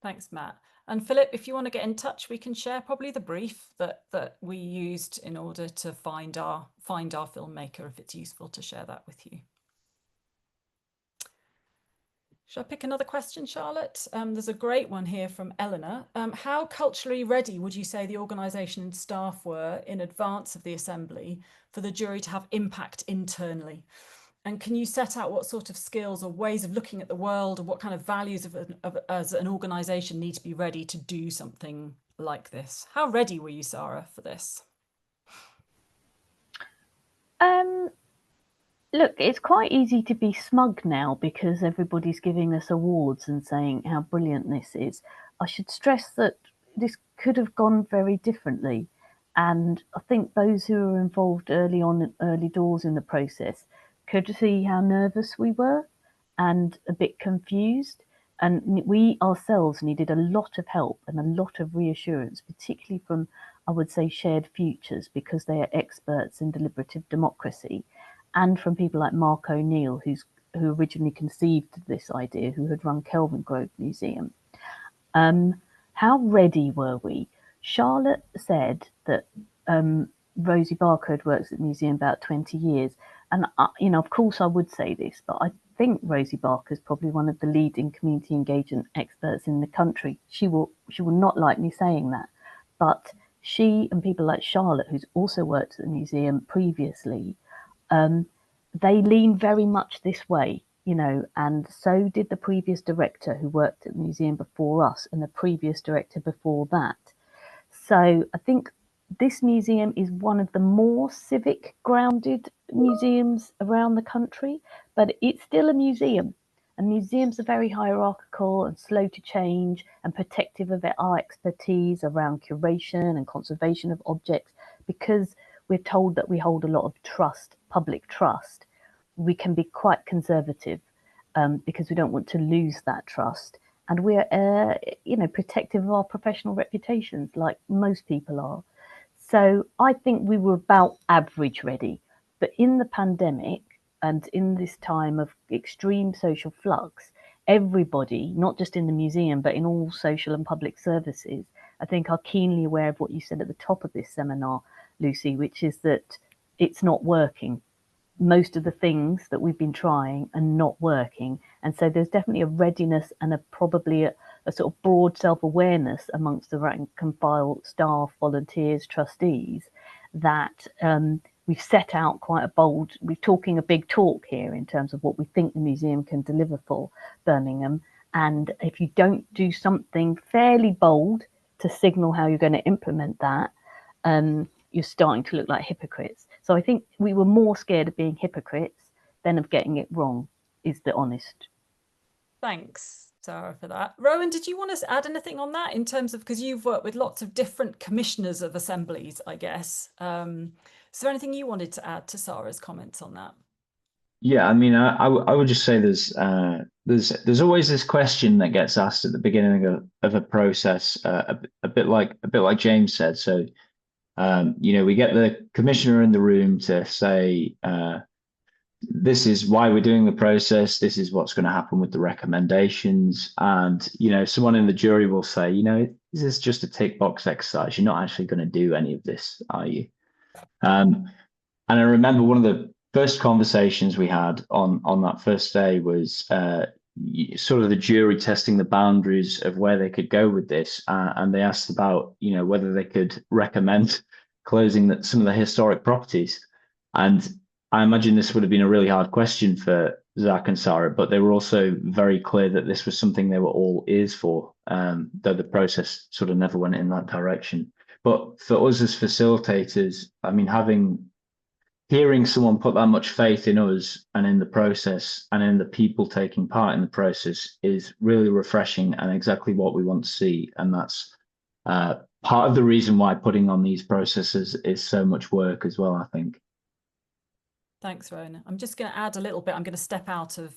Thanks, Matt. And Philip, if you want to get in touch, we can share probably the brief that we used in order to find our filmmaker, if it's useful to share that with you. Should I pick another question, Charlotte? There's a great one here from Eleanor. How culturally ready would you say the organisation and staff were in advance of the assembly for the jury to have impact internally? And can you set out what sort of skills or ways of looking at the world, or what kind of values as an organisation need to be ready to do something like this? How ready were you, Sarah, for this? Look, it's quite easy to be smug now because everybody's giving us awards and saying how brilliant this is. I should stress that this could have gone very differently. And I think those who were involved early doors in the process could see how nervous we were and a bit confused. And we ourselves needed a lot of help and a lot of reassurance, particularly from, I would say, Shared Futures, because they are experts in deliberative democracy, and from people like Mark O'Neill, who originally conceived this idea, who had run Kelvin Grove Museum. How ready were we? Charlotte said that Rosie Barker had worked at the museum about 20 years. And, of course I would say this, but I think Rosie Barker is probably one of the leading community engagement experts in the country. She will not like me saying that, but she and people like Charlotte, who's also worked at the museum previously, they lean very much this way, and so did the previous director who worked at the museum before us and the previous director before that. So I think this museum is one of the more civic grounded museums around the country, but it's still a museum, and museums are very hierarchical and slow to change and protective of our expertise around curation and conservation of objects. Because we're told that we hold a lot of trust, public trust, we can be quite conservative because we don't want to lose that trust. And we're, protective of our professional reputations, like most people are. So I think we were about average ready. But in the pandemic and in this time of extreme social flux, everybody, not just in the museum, but in all social and public services, I think are keenly aware of what you said at the top of this seminar, Lucy, which is that it's not working. Most of the things that we've been trying are not working. And so there's definitely a readiness and probably a sort of broad self-awareness amongst the rank and file staff, volunteers, trustees, that we've set out quite a bold, we're talking a big talk here in terms of what we think the museum can deliver for Birmingham. And if you don't do something fairly bold to signal how you're going to implement that, you're starting to look like hypocrites. So I think we were more scared of being hypocrites than of getting it wrong, is the honest. Thanks, Sarah, for that. Rowan, did you want to add anything on that in terms of, because you've worked with lots of different commissioners of assemblies, I guess. Is there anything you wanted to add to Sarah's comments on that? Yeah, I mean, I would just say there's always this question that gets asked at the beginning of a process, a bit like James said. So, we get the commissioner in the room to say, this is why we're doing the process. This is what's going to happen with the recommendations. And, someone in the jury will say, this is just a tick box exercise. You're not actually going to do any of this, are you? And I remember one of the first conversations we had on that first day was sort of the jury testing the boundaries of where they could go with this. And they asked about, whether they could recommend closing some of the historic properties. And I imagine this would have been a really hard question for Zach and Sarah, but they were also very clear that this was something they were all ears for, though the process sort of never went in that direction. But for us as facilitators, I mean, hearing someone put that much faith in us and in the process and in the people taking part in the process is really refreshing and exactly what we want to see. And that's part of the reason why putting on these processes is so much work as well, I think. Thanks, Rowan. I'm just going to add a little bit. I'm going to step out of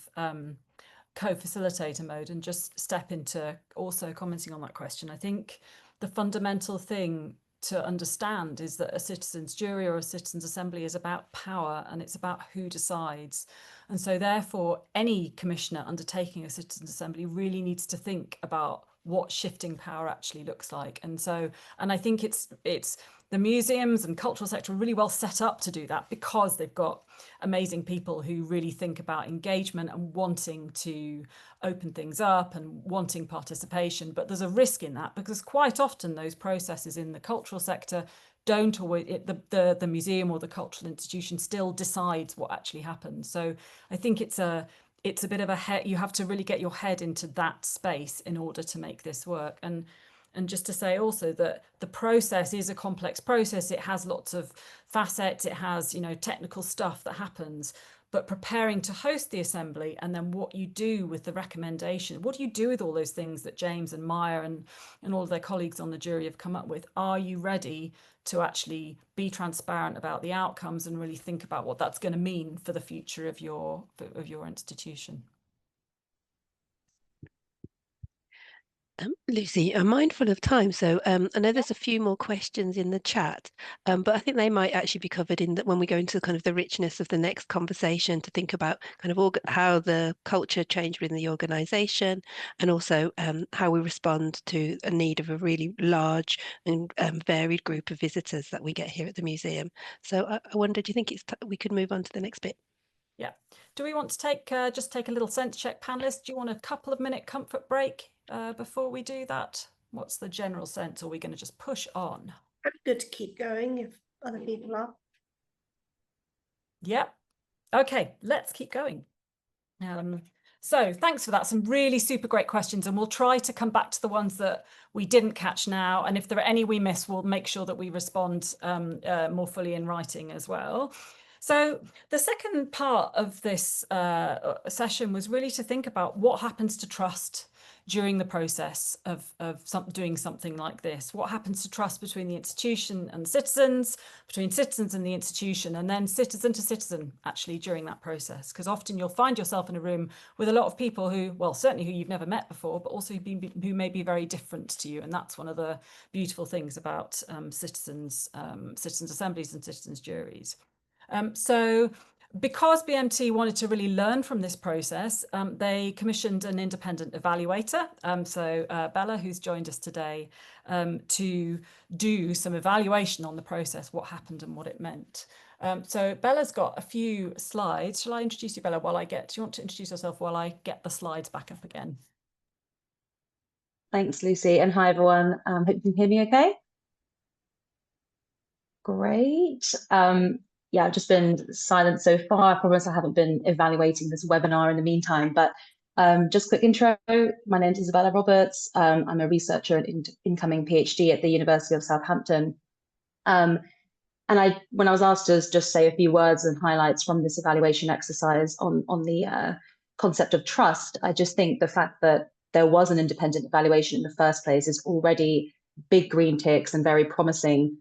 co-facilitator mode and just step into also commenting on that question. I think the fundamental thing to understand is that a citizens' jury or a citizens' assembly is about power, and it's about who decides. And so therefore, any commissioner undertaking a citizens' assembly really needs to think about what shifting power actually looks like. And I think it's the museums and cultural sector are really well set up to do that, because they've got amazing people who really think about engagement and wanting to open things up and wanting participation. But there's a risk in that, because quite often those processes in the cultural sector don't always, the museum or the cultural institution still decides what actually happens. So I think it's a bit of you have to really get your head into that space in order to make this work. And just to say also that the process is a complex process. It has lots of facets. It has, technical stuff that happens. But preparing to host the assembly, and then what you do with the recommendation, what do you do with all those things that James and Maya and all of their colleagues on the jury have come up with? Are you ready to actually be transparent about the outcomes and really think about what that's going to mean for the future of your institution? Lucy, I'm mindful of time, so I know there's a few more questions in the chat, but I think they might actually be covered in that when we go into kind of the richness of the next conversation, to think about kind of how the culture changed within the organisation, and also how we respond to a need of a really large and varied group of visitors that we get here at the museum. So I wonder, do you think we could move on to the next bit? Yeah. Do we want to just take a little sense check, panelists? Do you want a couple of minute comfort break before we do that? What's the general sense? Or are we going to just push on? Pretty good to keep going if other people are. Yep. Okay, let's keep going. So thanks for that. Some really super great questions, and we'll try to come back to the ones that we didn't catch now. And if there are any we miss, we'll make sure that we respond more fully in writing as well. So the second part of this session was really to think about what happens to trust during the process of doing something like this. What happens to trust between the institution and the citizens, between citizens and the institution, and then citizen to citizen actually during that process? Because often you'll find yourself in a room with a lot of people who, well, certainly who you've never met before, but also who may be very different to you. And that's one of the beautiful things about citizens assemblies and citizens juries. So because BMT wanted to really learn from this process, they commissioned an independent evaluator, Bella, who's joined us today, to do some evaluation on the process, what happened and what it meant. So Bella's got a few slides. Shall I introduce you, Bella, do you want to introduce yourself while I get the slides back up again? Thanks, Lucy, and hi, everyone. Hope you can hear me okay. Great. Yeah, I've just been silent so far. I promise I haven't been evaluating this webinar in the meantime, but just quick intro. My name is Isabella Roberts. I'm a researcher and incoming PhD at the University of Southampton. And when I was asked to just say a few words and highlights from this evaluation exercise on the concept of trust, I just think the fact that there was an independent evaluation in the first place is already big green ticks and very promising.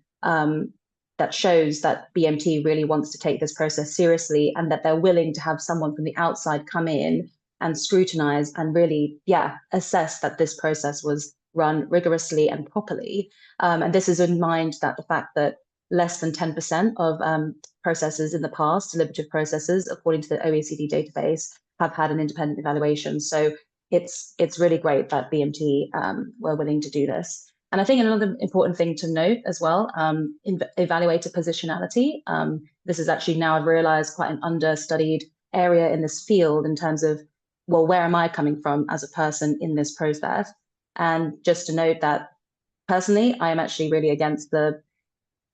That shows that BMT really wants to take this process seriously, and that they're willing to have someone from the outside come in and scrutinize and really, assess that this process was run rigorously and properly. And this is in mind that the fact that less than 10% of processes in the past, deliberative processes, according to the OECD database, have had an independent evaluation. So it's really great that BMT were willing to do this. And I think another important thing to note as well, evaluator positionality. This is actually now I've realized quite an understudied area in this field in terms of, well, where am I coming from as a person in this process? And just to note that personally, I am actually really against the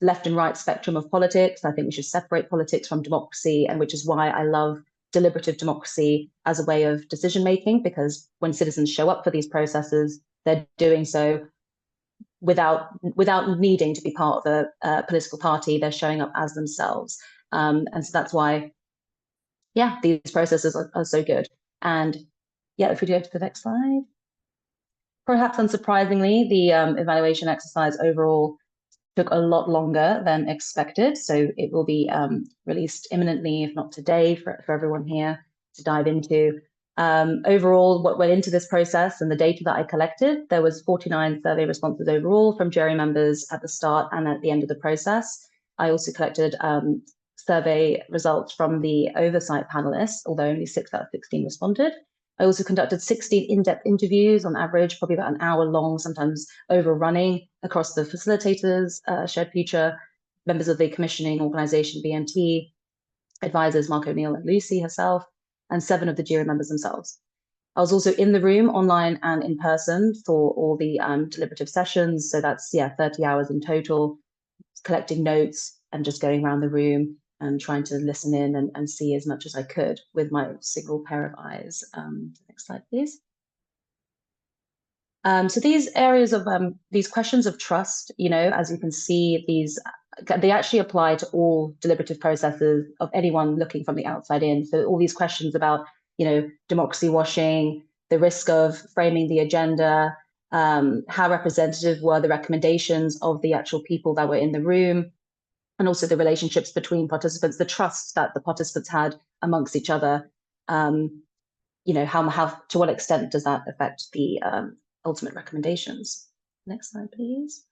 left and right spectrum of politics. I think we should separate politics from democracy, and which is why I love deliberative democracy as a way of decision making, because when citizens show up for these processes, they're doing so without needing to be part of a political party. They're showing up as themselves. And so that's why, yeah, these processes are so good. And yeah, if we go to the next slide. Perhaps unsurprisingly, the evaluation exercise overall took a lot longer than expected. So it will be released imminently, if not today, for everyone here to dive into. Overall, what went into this process and the data that I collected, there was 49 survey responses overall from jury members at the start and at the end of the process. I also collected survey results from the oversight panelists, although only 6 out of 16 responded. I also conducted 16 in-depth interviews on average, probably about an hour long, sometimes overrunning, across the facilitators, Shared Future, members of the commissioning organisation, BMT, advisors Mark O'Neill and Lucy herself, and 7 of the jury members themselves. I was also in the room, online and in person, for all the deliberative sessions. So that's, 30 hours in total, collecting notes and just going around the room and trying to listen in and see as much as I could with my single pair of eyes. Next slide, please. So these areas of these questions of trust, as you can see, they actually apply to all deliberative processes of anyone looking from the outside in. So all these questions about, democracy washing, the risk of framing the agenda, how representative were the recommendations of the actual people that were in the room, and also the relationships between participants, the trust that the participants had amongst each other. How to what extent does that affect the ultimate recommendations? Next slide, please.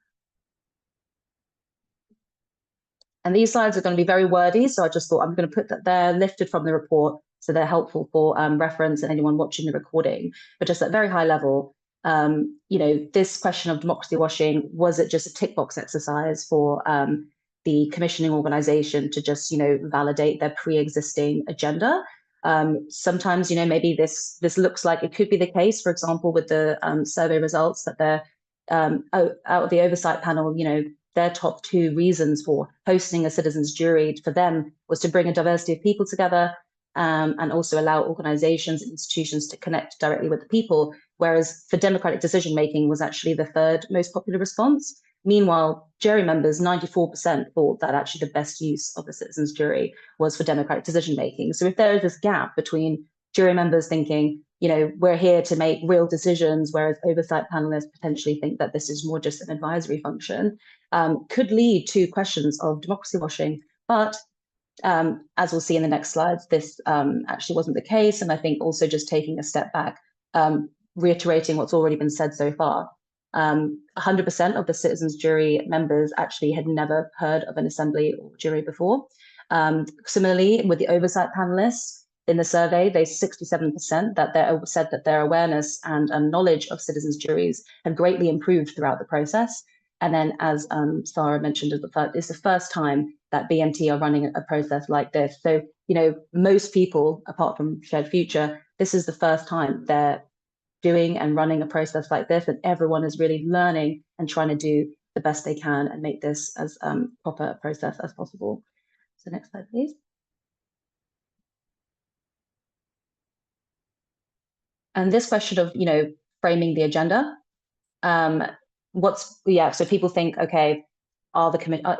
And these slides are going to be very wordy, so I just thought I'm going to put that there, lifted from the report, so they're helpful for reference and anyone watching the recording. But just at very high level, this question of democracy washing, was it just a tick box exercise for the commissioning organisation to just, validate their pre-existing agenda? Sometimes, maybe this looks like it could be the case, for example, with the survey results that they're out of the oversight panel, their top 2 reasons for hosting a citizens jury for them was to bring a diversity of people together and also allow organizations and institutions to connect directly with the people, whereas for democratic decision making was actually the 3rd most popular response. Meanwhile, jury members, 94% thought that actually the best use of the citizens jury was for democratic decision making. So if there is this gap between jury members thinking, we're here to make real decisions, whereas oversight panelists potentially think that this is more just an advisory function, could lead to questions of democracy washing. But as we'll see in the next slides, this actually wasn't the case. And I think also just taking a step back, reiterating what's already been said so far, 100% of the citizens jury members actually had never heard of an assembly or jury before. Similarly, with the oversight panelists in the survey, they 67% said that their awareness and knowledge of citizens juries have greatly improved throughout the process. And then, as Sarah mentioned, it's the first time that BMT are running a process like this. So, most people, apart from Shared Future, this is the first time they're doing and running a process like this, and everyone is really learning and trying to do the best they can and make this as proper a process as possible. So next slide, please. And this question of, framing the agenda, so people think, okay,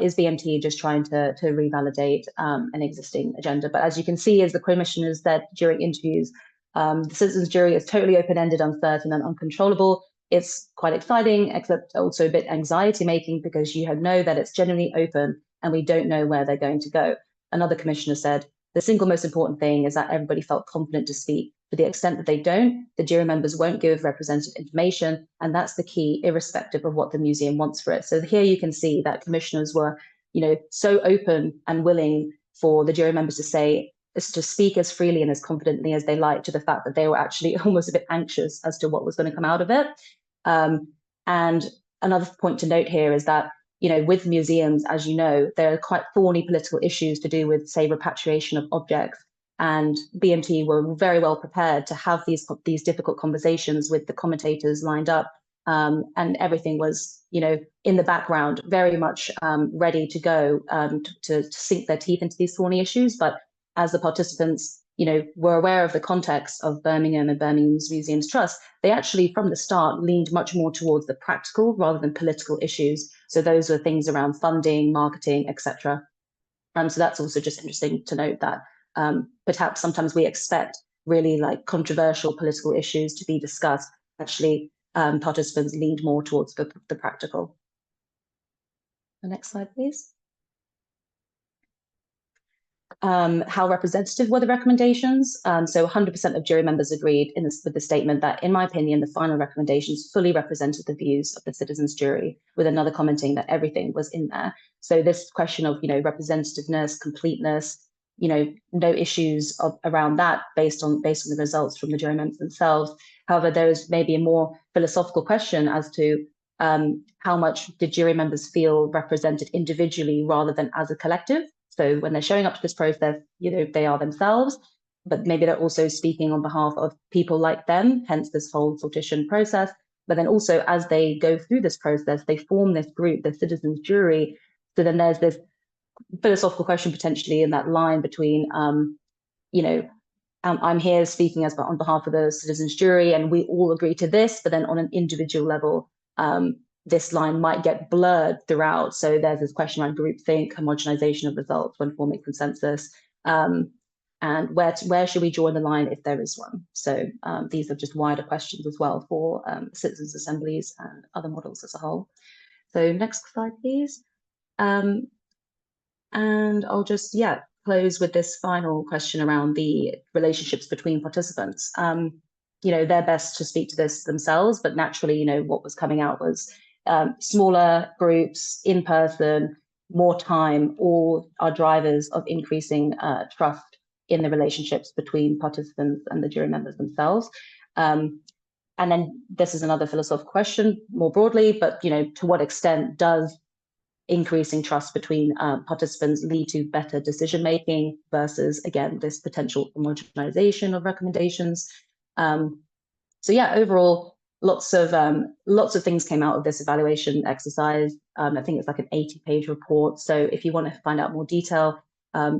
is BMT just trying to revalidate an existing agenda? But as you can see, as the commissioners said during interviews, the citizens jury is totally open-ended, uncertain, and uncontrollable. It's quite exciting, except also a bit anxiety-making, because you know that it's genuinely open and we don't know where they're going to go. Another commissioner said, the single most important thing is that everybody felt confident to speak. To the extent that they don't, the jury members won't give representative information, and that's the key, irrespective of what the museum wants for it. So here you can see that commissioners were, so open and willing for the jury members to speak as freely and as confidently as they like, to the fact that they were actually almost a bit anxious as to what was going to come out of it. And another point to note here is that, with museums, as you know, there are quite thorny political issues to do with, say, repatriation of objects. And BMT were very well prepared to have these difficult conversations with the commentators lined up, and everything was, in the background, very much ready to go to sink their teeth into these thorny issues. But as the participants, were aware of the context of Birmingham and Birmingham Museums Trust, they actually from the start leaned much more towards the practical rather than political issues. So those were things around funding, marketing, etc. So that's also just interesting to note that perhaps sometimes we expect really like controversial political issues to be discussed. Actually, participants leaned more towards the practical. The next slide, please. How representative were the recommendations? So 100% of jury members agreed with the statement that, in my opinion, the final recommendations fully represented the views of the citizens' jury, with another commenting that everything was in there. So this question of, representativeness, completeness, no issues around that based on the results from the jury members themselves. However, there is maybe a more philosophical question as to how much did jury members feel represented individually rather than as a collective? So when they're showing up to this process, they are themselves, but maybe they're also speaking on behalf of people like them, hence this whole sortition process. But then also as they go through this process, they form this group, the citizens' jury. So then there's this philosophical question potentially in that line between, I'm here speaking on behalf of the citizens' jury and we all agree to this, but then on an individual level, this line might get blurred throughout. So there's this question around groupthink, homogenization of results when forming consensus, and where should we draw the line if there is one? So these are just wider questions as well for citizens' assemblies and other models as a whole. So next slide, please. And I'll just, close with this final question around the relationships between participants. They're best to speak to this themselves, but naturally, what was coming out was smaller groups, in person, more time, all are drivers of increasing trust in the relationships between participants and the jury members themselves. And then this is another philosophical question more broadly, but to what extent does increasing trust between participants lead to better decision making versus, again, this potential homogenization of recommendations? So overall, lots of things came out of this evaluation exercise. I think it's like an 80-page report. So if you want to find out more detail,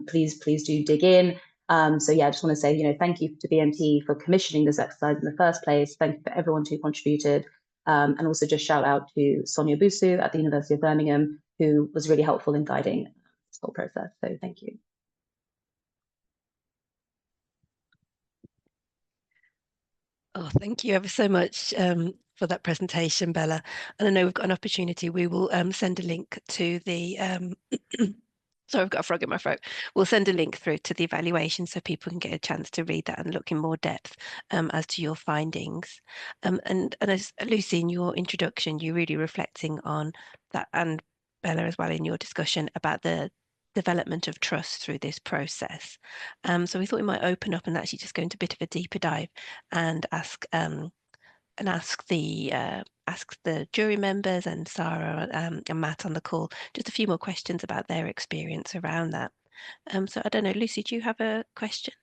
please do dig in. So I just want to say, thank you to BMT for commissioning this exercise in the first place. Thank you for everyone who contributed. And also just shout out to Sonia Busu at the University of Birmingham, who was really helpful in guiding this whole process. So thank you. Oh, thank you ever so much for that presentation, Bella. And I know we've got an opportunity. We will send a link to the, sorry, I've got a frog in my throat. We'll send a link through to the evaluation so people can get a chance to read that and look in more depth as to your findings. And as Lucy, in your introduction, you're really reflecting on that, and Bella as well in your discussion about the development of trust through this process. So we thought we might open up and actually just go into a bit of a deeper dive and ask the jury members and Sarah and Matt on the call just a few more questions about their experience around that. So I don't know, Lucy, do you have a question?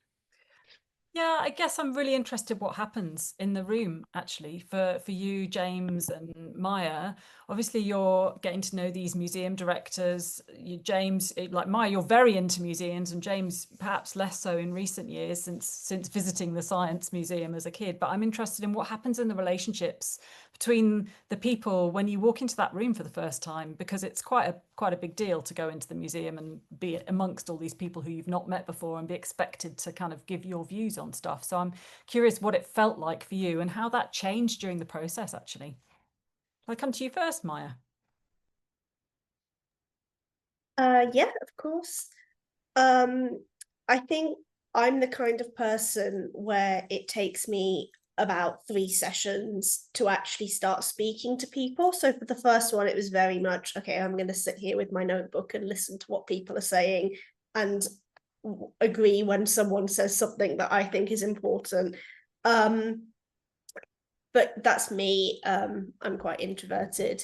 Yeah, I guess I'm really interested what happens in the room, actually, for you, James and Maya. Obviously, you're getting to know these museum directors. James, like Maya, you're very into museums, and James perhaps less so in recent years since visiting the Science Museum as a kid. But I'm interested in what happens in the relationships between the people when you walk into that room for the first time, because it's quite a big deal to go into the museum and be amongst all these people who you've not met before and be expected to kind of give your views on stuff. So I'm curious what it felt like for you and how that changed during the process, actually. I'll come to you first, Maya. Yeah, of course. I think I'm the kind of person where it takes me about 3 sessions to actually start speaking to people. So for the first one, it was very much, okay, I'm going to sit here with my notebook and listen to what people are saying and agree when someone says something that I think is important. But that's me. I'm quite introverted.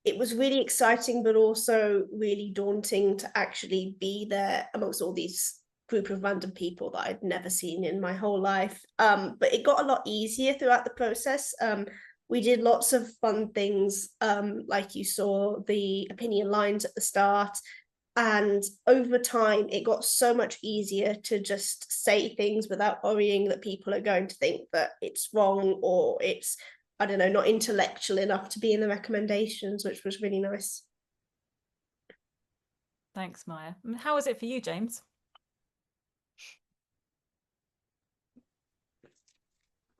It was really exciting, but also really daunting to actually be there amongst all these group of random people that I'd never seen in my whole life. But it got a lot easier throughout the process. We did lots of fun things, like you saw the opinion lines at the start. And over time, it got so much easier to just say things without worrying that people are going to think that it's wrong or it's, I don't know, not intellectual enough to be in the recommendations, which was really nice. Thanks, Maya. How was it for you, James?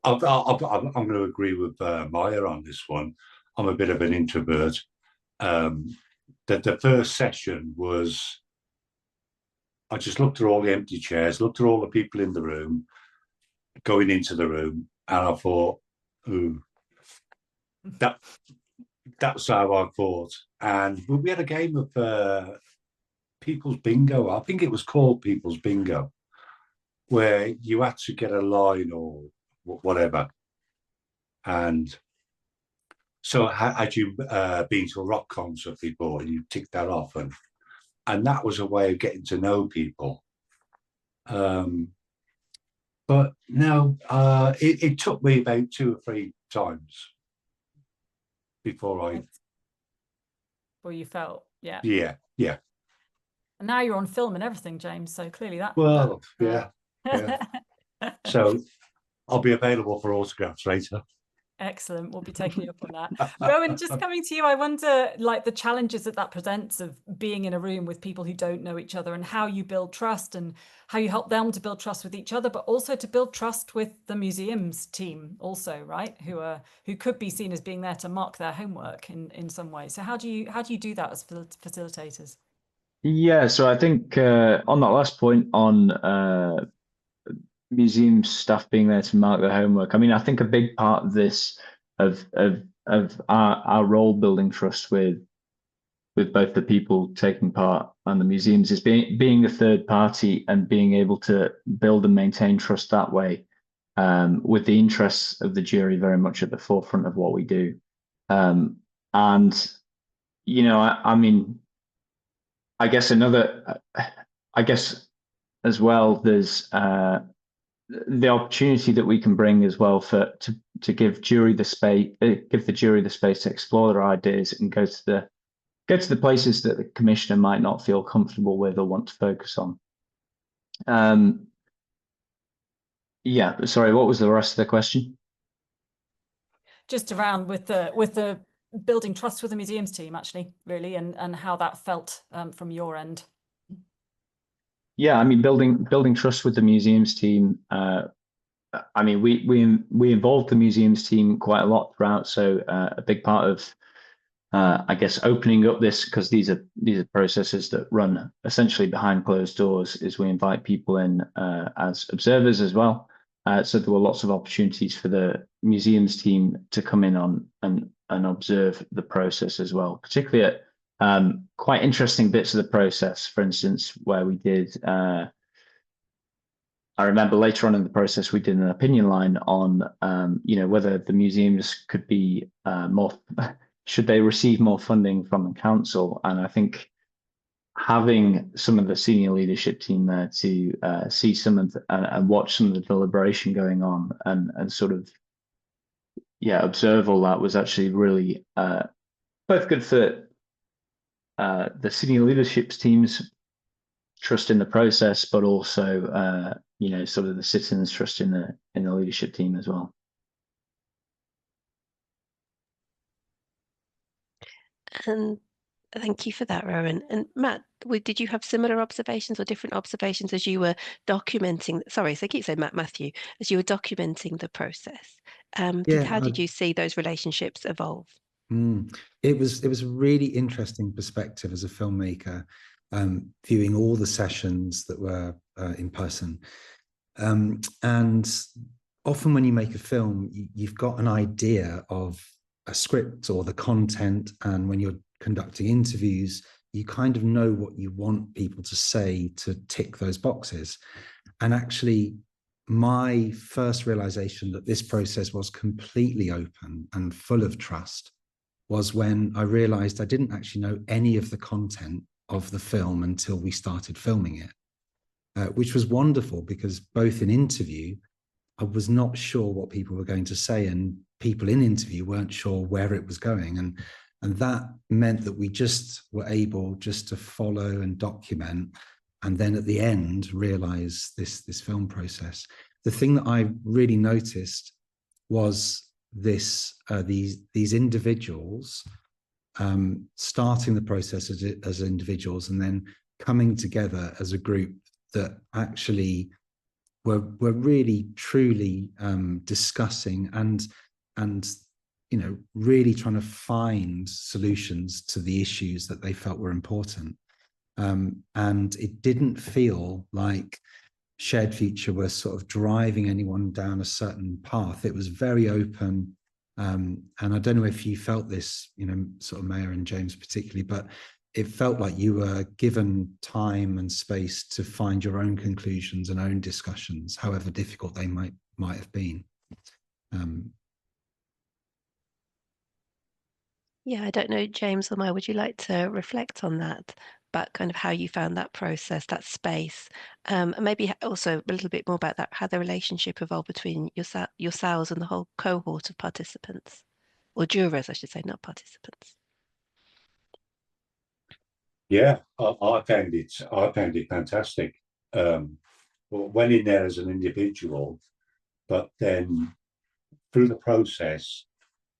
I'm going to agree with Maya on this one. I'm a bit of an introvert. The first session was, I just looked at all the empty chairs, looked at all the people in the room, going into the room, and I thought, ooh, that's how I thought. And we had a game of People's Bingo. I think it was called People's Bingo, where you had to get a line or whatever. And so had you been to a rock concert before? You tick that off, and that was a way of getting to know people. But no, it took me about 2 or 3 times before you felt, yeah. Yeah. And now you're on film and everything, James. So clearly that. Well, yeah. So I'll be available for autographs later. Excellent. We'll be taking you up on that. Rowan, just coming to you, I wonder, like, the challenges that presents of being in a room with people who don't know each other, and how you build trust and how you help them to build trust with each other, but also to build trust with the museums team also, right? Who could be seen as being there to mark their homework in some way. So how do you do that as facilitators? Yeah, so I think on that last point on museum staff being there to mark their homework, I mean, I think a big part of this of our role building trust with both the people taking part and the museums is being a third party and being able to build and maintain trust that way, with the interests of the jury very much at the forefront of what we do. And you know, I mean, I guess as well, there's the opportunity that we can bring as well to give the jury the space to explore their ideas and go to the places that the commissioner might not feel comfortable with or want to focus on. Yeah, sorry, what was the rest of the question? Just around with the building trust with the museums team, actually, really, and how that felt from your end. Yeah, I mean, building trust with the museums team. I mean, we involved the museums team quite a lot throughout. So a big part of, I guess, opening up this, because these are processes that run essentially behind closed doors, is we invite people in as observers as well. So there were lots of opportunities for the museums team to come in on and observe the process as well, particularly at quite interesting bits of the process. For instance, where we did, I remember later on in the process, we did an opinion line on, you know, whether the museums could be should they receive more funding from the council. And I think having some of the senior leadership team there to see some of and watch some of the deliberation going on and sort of, yeah, observe all that was actually really both good for the senior leadership team's trust in the process, but also you know, sort of the citizens' trust in the leadership team as well. And thank you for that, Rowan. And Matt, did you have similar observations or different observations as you were documenting? Sorry, so I keep saying Matthew, as you were documenting the process. How did you see those relationships evolve? It was a really interesting perspective as a filmmaker, viewing all the sessions that were in person. And often when you make a film, you've got an idea of a script or the content, and when you're conducting interviews, you kind of know what you want people to say to tick those boxes. And actually, my first realization that this process was completely open and full of trust was when I realized I didn't actually know any of the content of the film until we started filming it, which was wonderful, because both in interview, I was not sure what people were going to say, and people in interview weren't sure where it was going. And And that meant that we just were able just to follow and document, and then at the end realize this film process. The thing that I really noticed was these individuals starting the process as individuals and then coming together as a group that actually were really truly discussing and really trying to find solutions to the issues that they felt were important. And it didn't feel like Shared Future was sort of driving anyone down a certain path. It was very open. And I don't know if you felt this, sort of Maya and James particularly, but it felt like you were given time and space to find your own conclusions and own discussions, however difficult they might have been. Yeah, I don't know, James or Maya, would you like to reflect on that, about kind of how you found that process, that space, and maybe also a little bit more about that, how the relationship evolved between yourselves and the whole cohort of participants, or jurors, I should say, not participants. Yeah, I found it fantastic. Went in there as an individual, but then through the process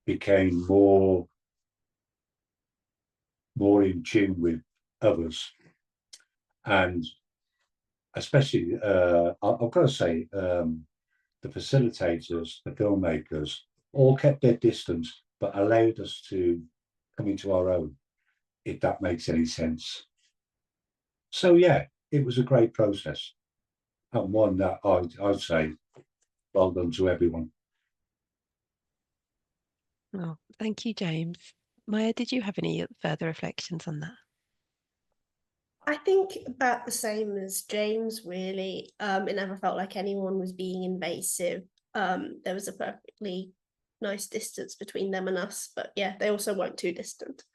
became more in tune with others, and especially I've got to say the facilitators, the filmmakers, all kept their distance but allowed us to come into our own, if that makes any sense. So yeah, it was a great process, and one that I'd say well done to everyone. Oh, thank you, James. Maya, did you have any further reflections on that? I think about the same as James, really. It never felt like anyone was being invasive. There was a perfectly nice distance between them and us, but yeah, they also weren't too distant.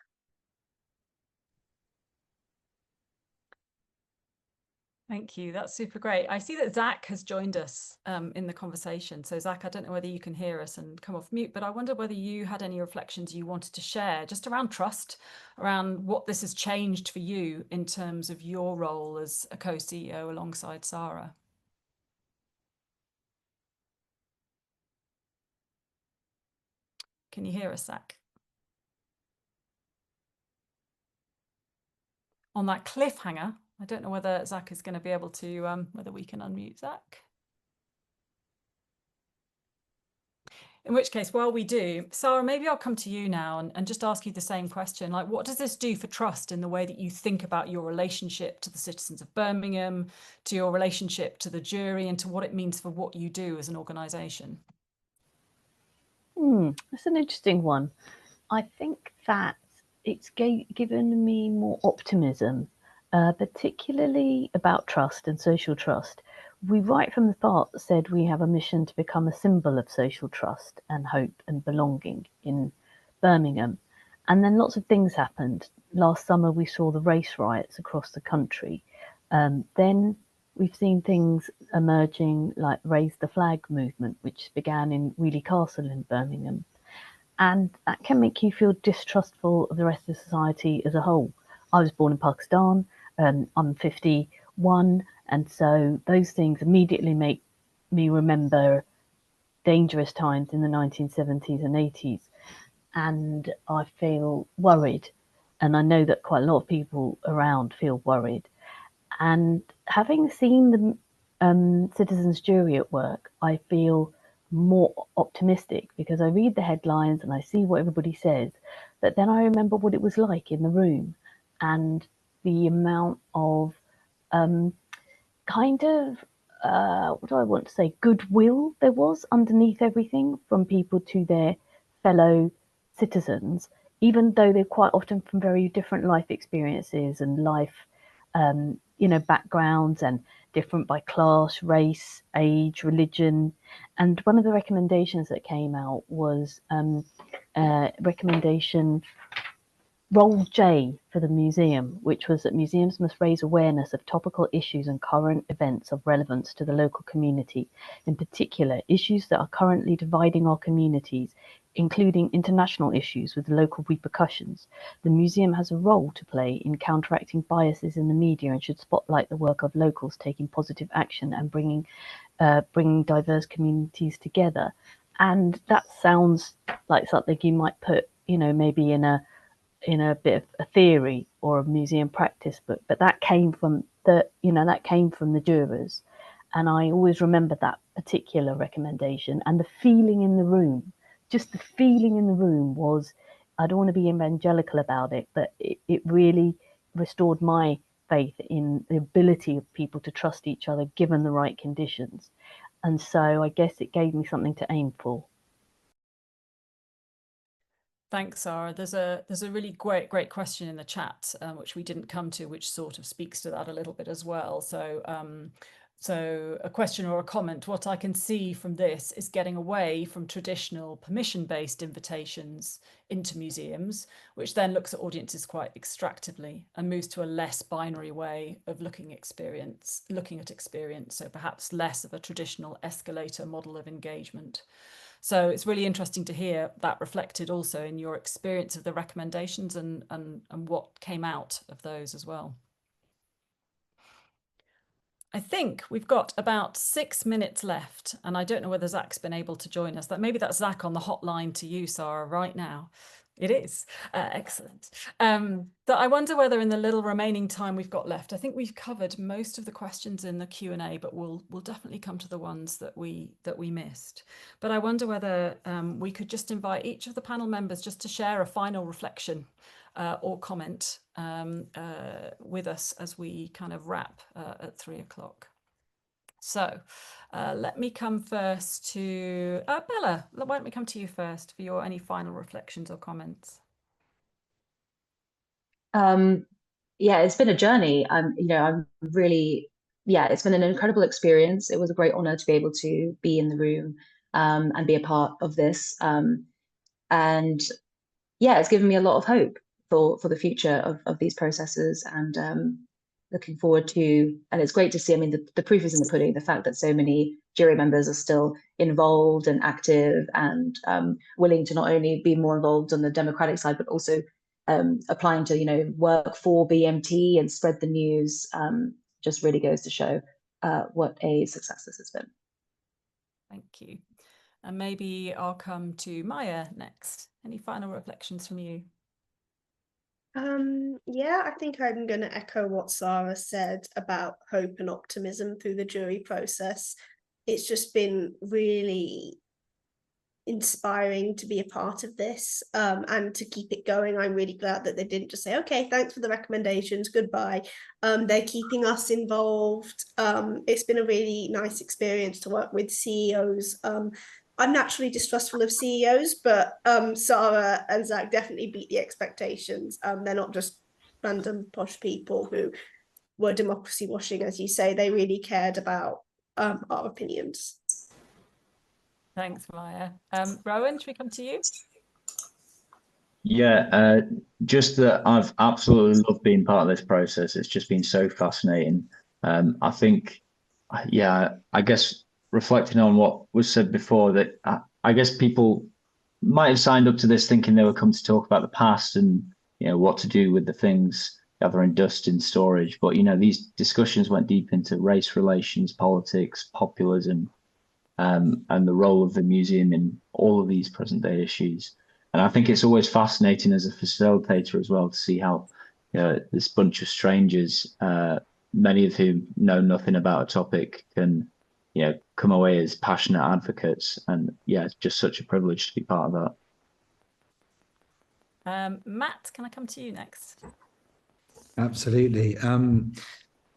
Thank you. That's super great. I see that Zach has joined us in the conversation. So Zach, I don't know whether you can hear us and come off mute, but I wonder whether you had any reflections you wanted to share just around trust, around what this has changed for you in terms of your role as a co-CEO alongside Sarah. Can you hear us, Zach? On that cliffhanger, I don't know whether Zach is going to be able to, whether we can unmute Zach. In which case, while we do, Sarah, maybe I'll come to you now and just ask you the same question. Like, what does this do for trust in the way that you think about your relationship to the citizens of Birmingham, to your relationship to the jury, and to what it means for what you do as an organisation? That's an interesting one. I think that it's given me more optimism, particularly about trust and social trust. We right from the start said we have a mission to become a symbol of social trust and hope and belonging in Birmingham. And then lots of things happened. Last summer, we saw the race riots across the country. Then we've seen things emerging like Raise the Flag movement, which began in Wheelie Castle in Birmingham. And that can make you feel distrustful of the rest of society as a whole. I was born in Pakistan, I'm 51, and so those things immediately make me remember dangerous times in the 1970s and 80s. And I feel worried, and I know that quite a lot of people around feel worried. And having seen the citizens' jury at work, I feel more optimistic because I read the headlines and I see what everybody says, but then I remember what it was like in the room and the amount of kind of what do I want to say, goodwill there was underneath everything from people to their fellow citizens, even though they're quite often from very different life experiences and life backgrounds, and different by class, race, age, religion. And one of the recommendations that came out was recommendation Role J for the museum, which was that museums must raise awareness of topical issues and current events of relevance to the local community, in particular issues that are currently dividing our communities, including international issues with local repercussions. The museum has a role to play in counteracting biases in the media and should spotlight the work of locals taking positive action and bringing diverse communities together. And that sounds like something you might put, you know, maybe in a bit of a theory or a museum practice book, but that came from the jurors. And I always remember that particular recommendation and the feeling in the room. Just the feeling in the room was, I don't want to be evangelical about it, but it really restored my faith in the ability of people to trust each other given the right conditions. And so I guess it gave me something to aim for. Thanks, Sarah. There's a really great question in the chat, which we didn't come to, which sort of speaks to that a little bit as well. So a question or a comment, what I can see from this is getting away from traditional permission-based invitations into museums, which then looks at audiences quite extractively and moves to a less binary way of looking at experience. So perhaps less of a traditional escalator model of engagement. So it's really interesting to hear that reflected also in your experience of the recommendations and what came out of those as well. I think we've got about 6 minutes left, and I don't know whether Zach's been able to join us. Maybe that's Zach on the hotline to you, Sarah, right now. It is. Excellent. But I wonder whether in the little remaining time we've got left, I think we've covered most of the questions in the Q&A, but we'll definitely come to the ones that we missed. But I wonder whether we could just invite each of the panel members just to share a final reflection or comment with us as we kind of wrap at 3 o'clock. So let me come first to Bella. Why don't we come to you first for your any final reflections or comments? Yeah, it's been a journey. I'm really, it's been an incredible experience. It was a great honor to be able to be in the room and be a part of this. And yeah, it's given me a lot of hope for the future of these processes, and looking forward to, and it's great to see, I mean, the proof is in the pudding, the fact that so many jury members are still involved and active and willing to not only be more involved on the democratic side, but also applying to, work for BMT and spread the news. Just really goes to show what a success this has been. Thank you. And maybe I'll come to Maya next. Any final reflections from you? Yeah, I think I'm going to echo what Sarah said about hope and optimism through the jury process. It's just been really inspiring to be a part of this and to keep it going. I'm really glad that they didn't just say, okay, thanks for the recommendations, goodbye. They're keeping us involved. It's been a really nice experience to work with CEOs. I'm naturally distrustful of CEOs, but Sarah and Zach definitely beat the expectations. They're not just random posh people who were democracy washing, as you say. They really cared about our opinions. Thanks, Maya. Rowan, should we come to you? Yeah, just that I've absolutely loved being part of this process. It's just been so fascinating. I think, yeah, I guess reflecting on what was said before, that I guess people might have signed up to this thinking they were come to talk about the past and, what to do with the things gathering dust in storage. But, these discussions went deep into race relations, politics, populism, and the role of the museum in all of these present day issues. And I think it's always fascinating as a facilitator as well to see how this bunch of strangers, many of whom know nothing about a topic, can come away as passionate advocates. And yeah, it's just such a privilege to be part of that. Matt, can I come to you next? Absolutely.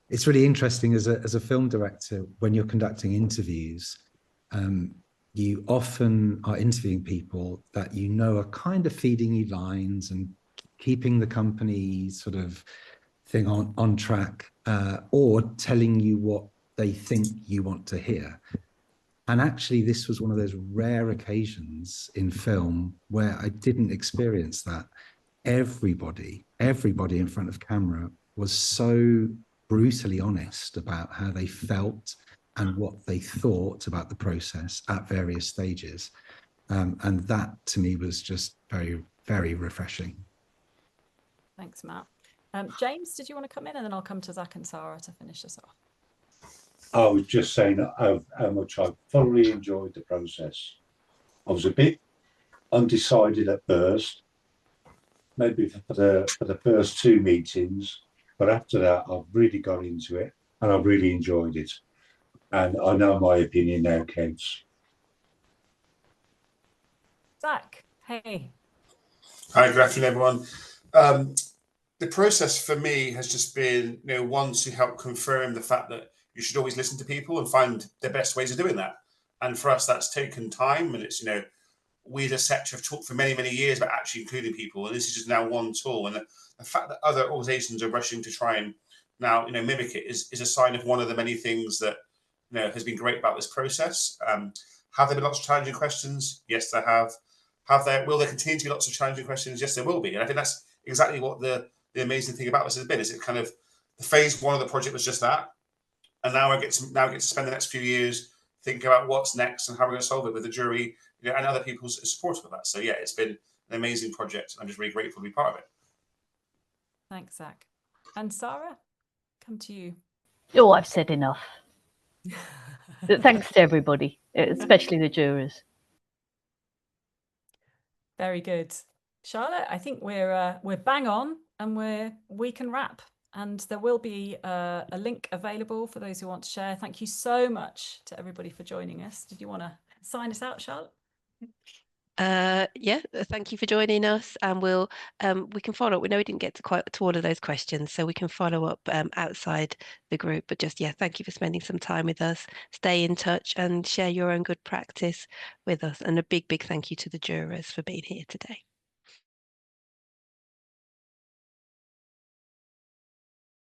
It's really interesting as a film director, when you're conducting interviews, you often are interviewing people that are kind of feeding you lines and keeping the company sort of thing on track, or telling you what they think you want to hear. And actually, this was one of those rare occasions in film where I didn't experience that. Everybody in front of camera was so brutally honest about how they felt and what they thought about the process at various stages. And that to me was just very, very refreshing. Thanks, Matt. James, did you want to come in, and then I'll come to Zach and Sarah to finish this off? I was just saying how much I thoroughly enjoyed the process. I was a bit undecided at first, maybe for the first 2 meetings, but after that I've really got into it and I've really enjoyed it. And I know my opinion now counts. Zach, hey. Hi, good afternoon, everyone. The process for me has just been, one, to help confirm the fact that you should always listen to people and find the best ways of doing that. And for us, that's taken time. And it's, we as a sector have talked for many, many years about actually including people. And this is just now one tool. And the fact that other organizations are rushing to try and now, mimic it is a sign of one of the many things that, has been great about this process. Have there been lots of challenging questions? Yes, there have. Will there continue to be lots of challenging questions? Yes, there will be. And I think that's exactly what the amazing thing about this has been, is it kind of, the phase 1 of the project was just that. And now I get to spend the next few years thinking about what's next and how we're going to solve it with the jury, and other people's support of that. So yeah, it's been an amazing project. I'm just really grateful to be part of it. Thanks, Zach. And Sarah, come to you. Oh, I've said enough. Thanks to everybody, especially the jurors. Very good. Charlotte, I think we're bang on, and we can wrap. And there will be a link available for those who want to share. Thank you so much to everybody for joining us. Did you want to sign us out, Charlotte? Yeah, thank you for joining us, and we can follow up. We know we didn't get to all of those questions, so we can follow up outside the group. But just, thank you for spending some time with us. Stay in touch and share your own good practice with us. And a big, big thank you to the jurors for being here today.